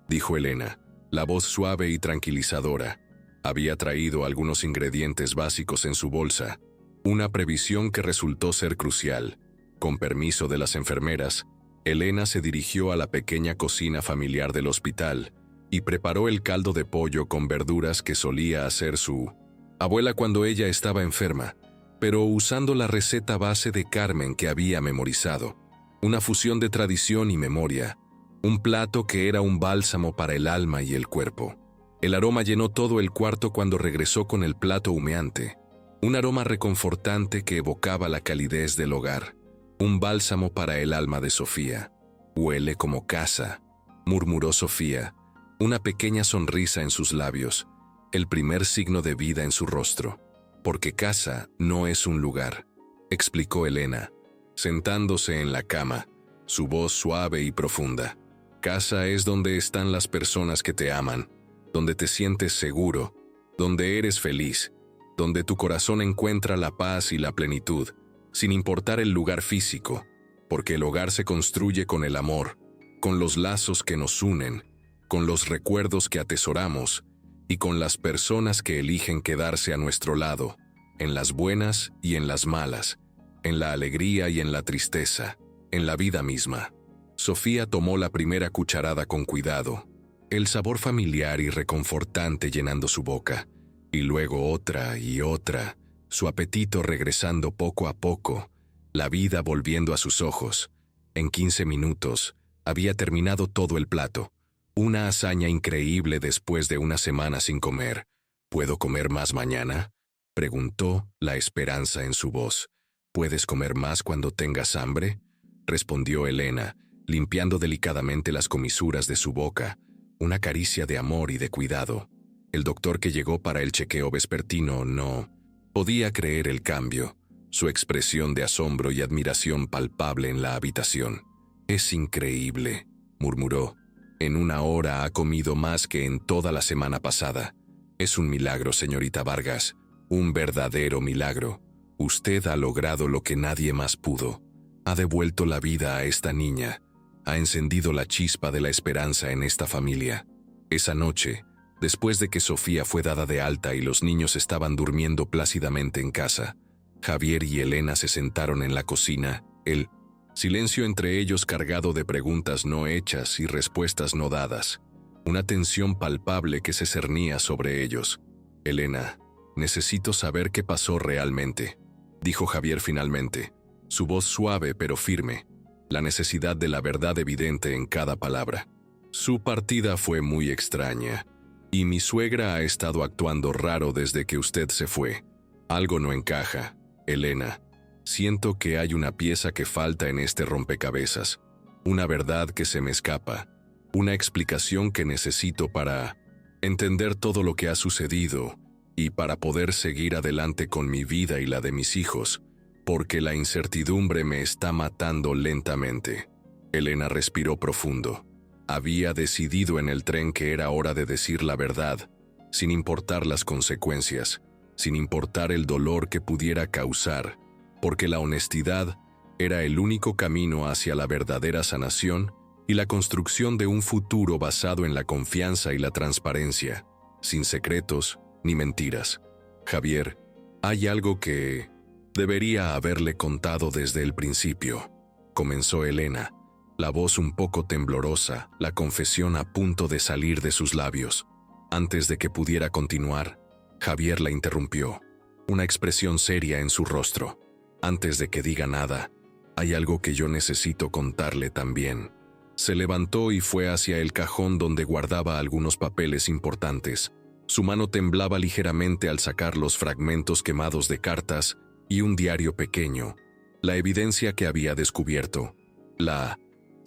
A: dijo Elena, la voz suave y tranquilizadora. Había traído algunos ingredientes básicos en su bolsa, una previsión que resultó ser crucial. Con permiso de las enfermeras, Elena se dirigió a la pequeña cocina familiar del hospital y preparó el caldo de pollo con verduras que solía hacer su abuela cuando ella estaba enferma, pero usando la receta base de Carmen que había memorizado. Una fusión de tradición y memoria, un plato que era un bálsamo para el alma y el cuerpo. El aroma llenó todo el cuarto cuando regresó con el plato humeante, un aroma reconfortante que evocaba la calidez del hogar, un bálsamo para el alma de Sofía. «Huele como casa», murmuró Sofía, una pequeña sonrisa en sus labios, el primer signo de vida en su rostro. «Porque casa no es un lugar», explicó Elena, sentándose en la cama, su voz suave y profunda. «Casa es donde están las personas que te aman, donde te sientes seguro, donde eres feliz, donde tu corazón encuentra la paz y la plenitud, sin importar el lugar físico, porque el hogar se construye con el amor, con los lazos que nos unen, con los recuerdos que atesoramos y con las personas que eligen quedarse a nuestro lado, en las buenas y en las malas, en la alegría y en la tristeza, en la vida misma». Sofía tomó la primera cucharada con cuidado, el sabor familiar y reconfortante llenando su boca, y luego otra y otra, su apetito regresando poco a poco, la vida volviendo a sus ojos. En 15 minutos, había terminado todo el plato, una hazaña increíble después de una semana sin comer. «¿Puedo comer más mañana?», preguntó, la esperanza en su voz. «¿Puedes comer más cuando tengas hambre?», respondió Elena, limpiando delicadamente las comisuras de su boca, una caricia de amor y de cuidado. El doctor que llegó para el chequeo vespertino no podía creer el cambio, su expresión de asombro y admiración palpable en la habitación. «Es increíble», murmuró. «En una hora ha comido más que en toda la semana pasada. Es un milagro, señorita Vargas, un verdadero milagro. Usted ha logrado lo que nadie más pudo. Ha devuelto la vida a esta niña. ha encendido la chispa de la esperanza en esta familia. Esa noche, después de que Sofía fue dada de alta y los niños estaban durmiendo plácidamente en casa, Javier y Elena se sentaron en la cocina, el silencio entre ellos cargado de preguntas no hechas y respuestas no dadas, una tensión palpable que se cernía sobre ellos. «Elena, necesito saber qué pasó realmente», dijo Javier finalmente, su voz suave pero firme, la necesidad de la verdad evidente en cada palabra. «Su partida fue muy extraña, y mi suegra ha estado actuando raro desde que usted se fue. Algo no encaja, Elena. Siento que hay una pieza que falta en este rompecabezas, una verdad que se me escapa, una explicación que necesito para entender todo lo que ha sucedido y para poder seguir adelante con mi vida y la de mis hijos, porque la incertidumbre me está matando lentamente». Elena respiró profundo. Había decidido en el tren que era hora de decir la verdad, sin importar las consecuencias, sin importar el dolor que pudiera causar, porque la honestidad era el único camino hacia la verdadera sanación y la construcción de un futuro basado en la confianza y la transparencia, sin secretos ni mentiras. «Javier, hay algo que debería haberle contado desde el principio», comenzó Elena, la voz un poco temblorosa, la confesión a punto de salir de sus labios. Antes de que pudiera continuar, Javier la interrumpió, una expresión seria en su rostro. «Antes de que diga nada, hay algo que yo necesito contarle también». Se levantó y fue hacia el cajón donde guardaba algunos papeles importantes. Su mano temblaba ligeramente al sacar los fragmentos quemados de cartas y un diario pequeño, la evidencia que había descubierto, la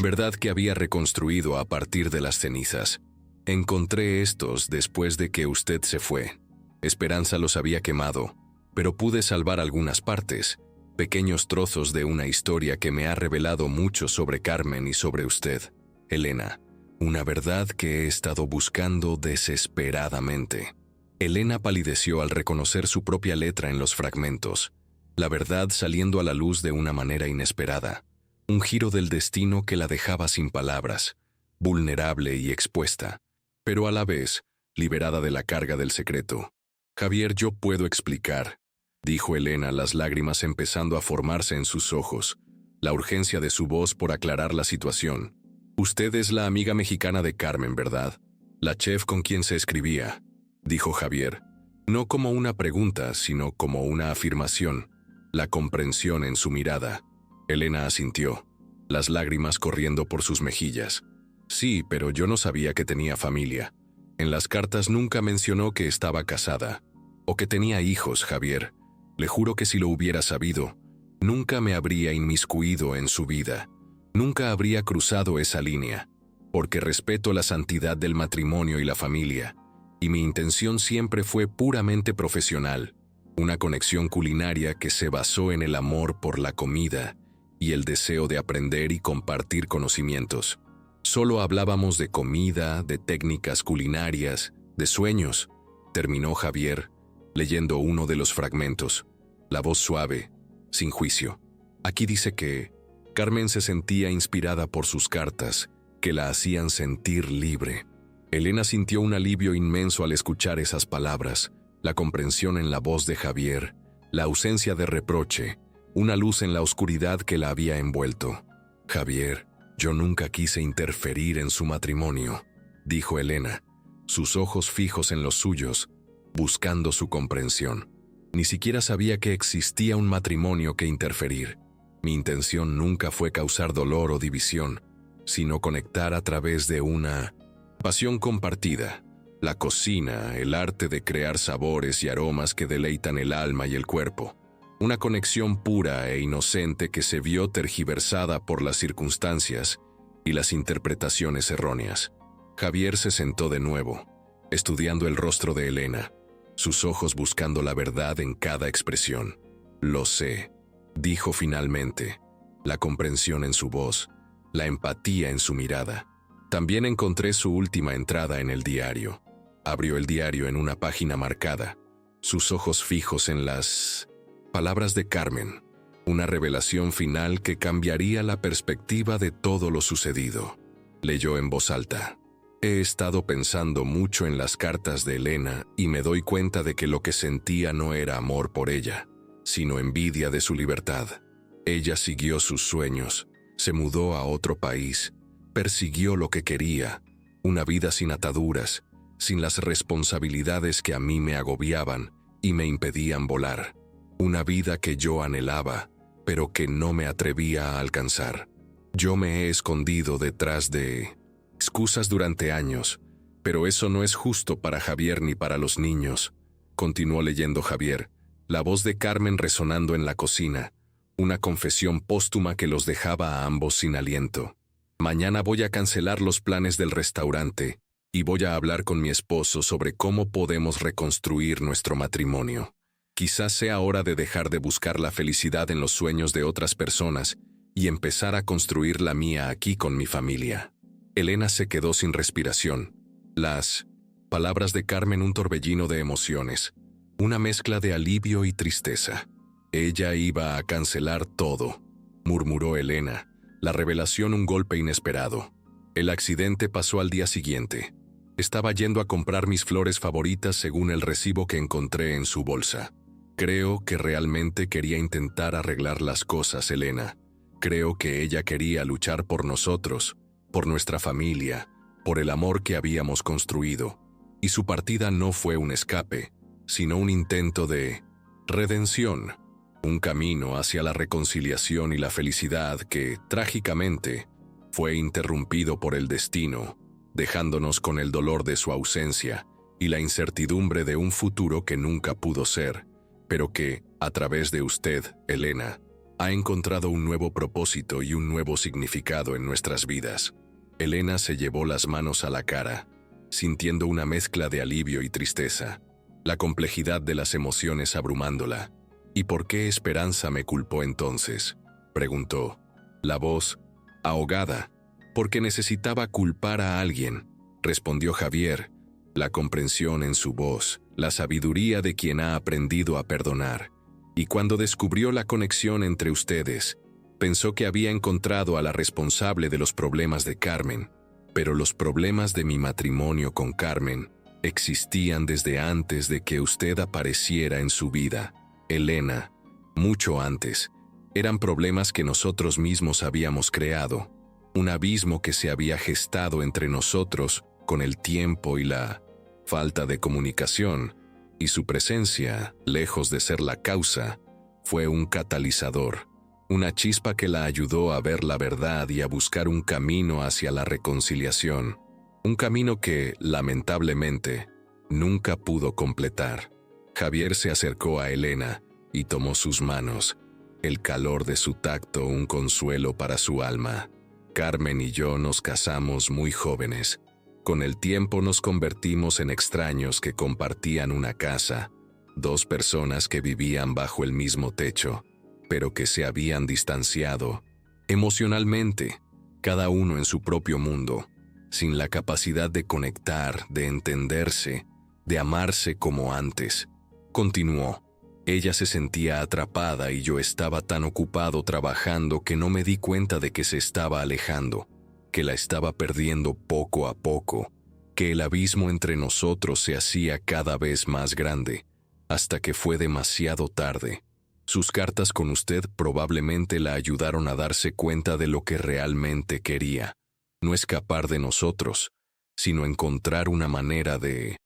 A: verdad que había reconstruido a partir de las cenizas. «Encontré estos después de que usted se fue. Esperanza los había quemado, pero pude salvar algunas partes, pequeños trozos de una historia que me ha revelado mucho sobre Carmen y sobre usted, Elena. Una verdad que he estado buscando desesperadamente». Elena palideció al reconocer su propia letra en los fragmentos, la verdad saliendo a la luz de una manera inesperada, un giro del destino que la dejaba sin palabras, vulnerable y expuesta, pero a la vez liberada de la carga del secreto. «Javier, yo puedo explicar», dijo Elena, las lágrimas empezando a formarse en sus ojos, la urgencia de su voz por aclarar la situación. «Usted es la amiga mexicana de Carmen, ¿verdad? La chef con quien se escribía», dijo Javier, no como una pregunta, sino como una afirmación, la comprensión en su mirada. Elena asintió, las lágrimas corriendo por sus mejillas. «Sí, pero yo no sabía que tenía familia. En las cartas nunca mencionó que estaba casada, o que tenía hijos, Javier. Le juro que si lo hubiera sabido, nunca me habría inmiscuido en su vida. Nunca habría cruzado esa línea, porque respeto la santidad del matrimonio y la familia, y mi intención siempre fue puramente profesional, una conexión culinaria que se basó en el amor por la comida y el deseo de aprender y compartir conocimientos. Solo hablábamos de comida, de técnicas culinarias, de sueños», terminó Javier, leyendo uno de los fragmentos, la voz suave, sin juicio. «Aquí dice que Carmen se sentía inspirada por sus cartas, que la hacían sentir libre». Elena sintió un alivio inmenso al escuchar esas palabras, la comprensión en la voz de Javier, la ausencia de reproche, una luz en la oscuridad que la había envuelto. «Javier, yo nunca quise interferir en su matrimonio», dijo Elena, sus ojos fijos en los suyos, buscando su comprensión. «Ni siquiera sabía que existía un matrimonio que interferir. Mi intención nunca fue causar dolor o división, sino conectar a través de una pasión compartida, la cocina, el arte de crear sabores y aromas que deleitan el alma y el cuerpo. Una conexión pura e inocente que se vio tergiversada por las circunstancias y las interpretaciones erróneas». Javier se sentó de nuevo, estudiando el rostro de Elena, sus ojos buscando la verdad en cada expresión. «Lo sé», dijo finalmente, la comprensión en su voz, la empatía en su mirada. «También encontré su última entrada en el diario». Abrió el diario en una página marcada, sus ojos fijos en las palabras de Carmen. Una revelación final que cambiaría la perspectiva de todo lo sucedido. Leyó en voz alta. He estado pensando mucho en las cartas de Elena y me doy cuenta de que lo que sentía no era amor por ella, sino envidia de su libertad. Ella siguió sus sueños, se mudó a otro país, persiguió lo que quería, una vida sin ataduras, sin las responsabilidades que a mí me agobiaban y me impedían volar. Una vida que yo anhelaba, pero que no me atrevía a alcanzar. Yo me he escondido detrás de excusas durante años, pero eso no es justo para Javier ni para los niños. Continuó leyendo Javier, la voz de Carmen resonando en la cocina, una confesión póstuma que los dejaba a ambos sin aliento. Mañana voy a cancelar los planes del restaurante y voy a hablar con mi esposo sobre cómo podemos reconstruir nuestro matrimonio. Quizás sea hora de dejar de buscar la felicidad en los sueños de otras personas y empezar a construir la mía aquí con mi familia. Elena se quedó sin respiración. Las palabras de Carmen un torbellino de emociones, una mezcla de alivio y tristeza. Ella iba a cancelar todo, murmuró Elena, la revelación un golpe inesperado. El accidente pasó al día siguiente. Estaba yendo a comprar mis flores favoritas según el recibo que encontré en su bolsa. Creo que realmente quería intentar arreglar las cosas, Elena. Creo que ella quería luchar por nosotros, por nuestra familia, por el amor que habíamos construido. Y su partida no fue un escape, sino un intento de redención, un camino hacia la reconciliación y la felicidad que, trágicamente, fue interrumpido por el destino, dejándonos con el dolor de su ausencia y la incertidumbre de un futuro que nunca pudo ser, pero que, a través de usted, Elena, ha encontrado un nuevo propósito y un nuevo significado en nuestras vidas. Elena se llevó las manos a la cara, sintiendo una mezcla de alivio y tristeza, la complejidad de las emociones abrumándola. ¿Y por qué Esperanza me culpó entonces?, preguntó. La voz, ahogada. Porque necesitaba culpar a alguien, respondió Javier, la comprensión en su voz, la sabiduría de quien ha aprendido a perdonar. Y cuando descubrió la conexión entre ustedes, pensó que había encontrado a la responsable de los problemas de Carmen, pero los problemas de mi matrimonio con Carmen existían desde antes de que usted apareciera en su vida, Elena, mucho antes. Eran problemas que nosotros mismos habíamos creado, un abismo que se había gestado entre nosotros con el tiempo y la falta de comunicación, y su presencia, lejos de ser la causa, fue un catalizador, una chispa que la ayudó a ver la verdad y a buscar un camino hacia la reconciliación, un camino que, lamentablemente, nunca pudo completar. Javier se acercó a Elena y tomó sus manos, el calor de su tacto un consuelo para su alma. Carmen y yo nos casamos muy jóvenes. Con el tiempo nos convertimos en extraños que compartían una casa, dos personas que vivían bajo el mismo techo, pero que se habían distanciado emocionalmente, cada uno en su propio mundo, sin la capacidad de conectar, de entenderse, de amarse como antes. Continuó. Ella se sentía atrapada y yo estaba tan ocupado trabajando que no me di cuenta de que se estaba alejando, que la estaba perdiendo poco a poco, que el abismo entre nosotros se hacía cada vez más grande, hasta que fue demasiado tarde. Sus cartas con usted probablemente la ayudaron a darse cuenta de lo que realmente quería, no escapar de nosotros, sino encontrar una manera de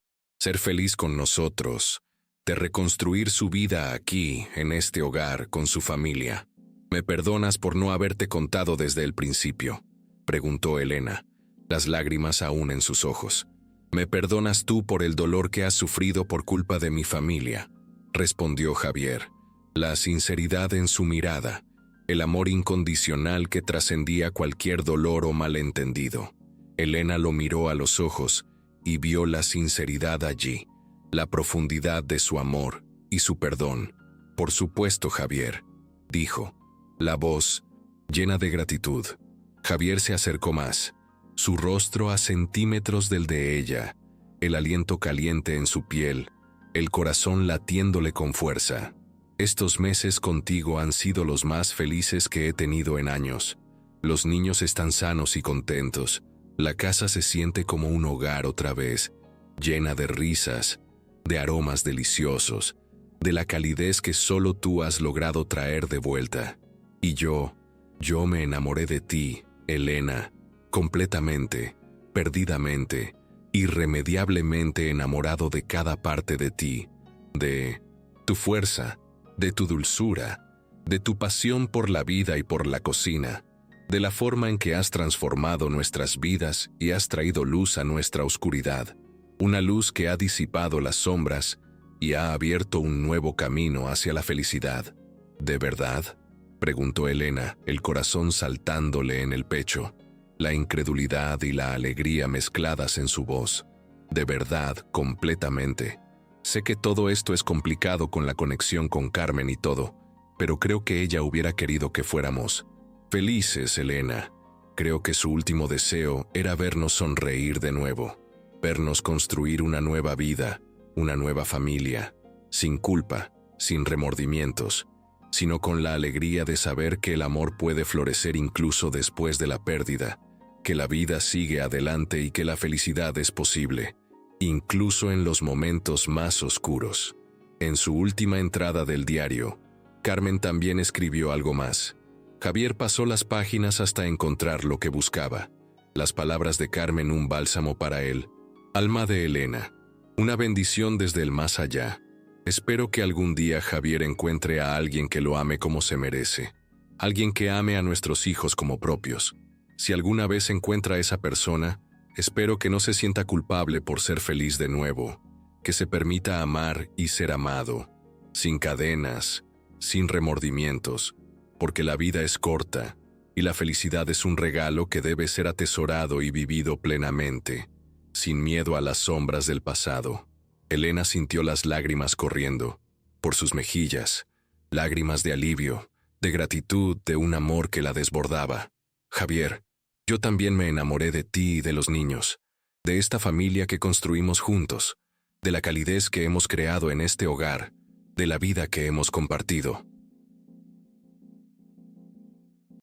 A: ser feliz con nosotros, de reconstruir su vida aquí, en este hogar, con su familia. ¿Me perdonas por no haberte contado desde el principio?, preguntó Elena, las lágrimas aún en sus ojos. ¿Me perdonas tú por el dolor que has sufrido por culpa de mi familia?, respondió Javier, la sinceridad en su mirada, el amor incondicional que trascendía cualquier dolor o malentendido. Elena lo miró a los ojos y vio la sinceridad allí, la profundidad de su amor y su perdón. Por supuesto, Javier, dijo, la voz llena de gratitud. Javier se acercó más, su rostro a centímetros del de ella, el aliento caliente en su piel, el corazón latiéndole con fuerza. Estos meses contigo han sido los más felices que he tenido en años. Los niños están sanos y contentos. La casa se siente como un hogar otra vez, llena de risas, de aromas deliciosos, de la calidez que solo tú has logrado traer de vuelta. Y yo me enamoré de ti, Elena, completamente, perdidamente, irremediablemente enamorado de cada parte de ti, de tu fuerza, de tu dulzura, de tu pasión por la vida y por la cocina, de la forma en que has transformado nuestras vidas y has traído luz a nuestra oscuridad, una luz que ha disipado las sombras y ha abierto un nuevo camino hacia la felicidad. ¿De verdad?, preguntó Elena, el corazón saltándole en el pecho, la incredulidad y la alegría mezcladas en su voz. De verdad, completamente. Sé que todo esto es complicado con la conexión con Carmen y todo, pero creo que ella hubiera querido que fuéramos felices, Elena. Creo que su último deseo era vernos sonreír de nuevo, vernos construir una nueva vida, una nueva familia, sin culpa, sin remordimientos, sino con la alegría de saber que el amor puede florecer incluso después de la pérdida, que la vida sigue adelante y que la felicidad es posible, incluso en los momentos más oscuros. En su última entrada del diario, Carmen también escribió algo más. Javier pasó las páginas hasta encontrar lo que buscaba. Las palabras de Carmen, un bálsamo para él. Alma de Elena, una bendición desde el más allá. Espero que algún día Javier encuentre a alguien que lo ame como se merece, alguien que ame a nuestros hijos como propios. Si alguna vez encuentra a esa persona, espero que no se sienta culpable por ser feliz de nuevo, que se permita amar y ser amado, sin cadenas, sin remordimientos, porque la vida es corta y la felicidad es un regalo que debe ser atesorado y vivido plenamente, sin miedo a las sombras del pasado. Elena sintió las lágrimas corriendo por sus mejillas, lágrimas de alivio, de gratitud, de un amor que la desbordaba. Javier, yo también me enamoré de ti y de los niños, de esta familia que construimos juntos, de la calidez que hemos creado en este hogar, de la vida que hemos compartido.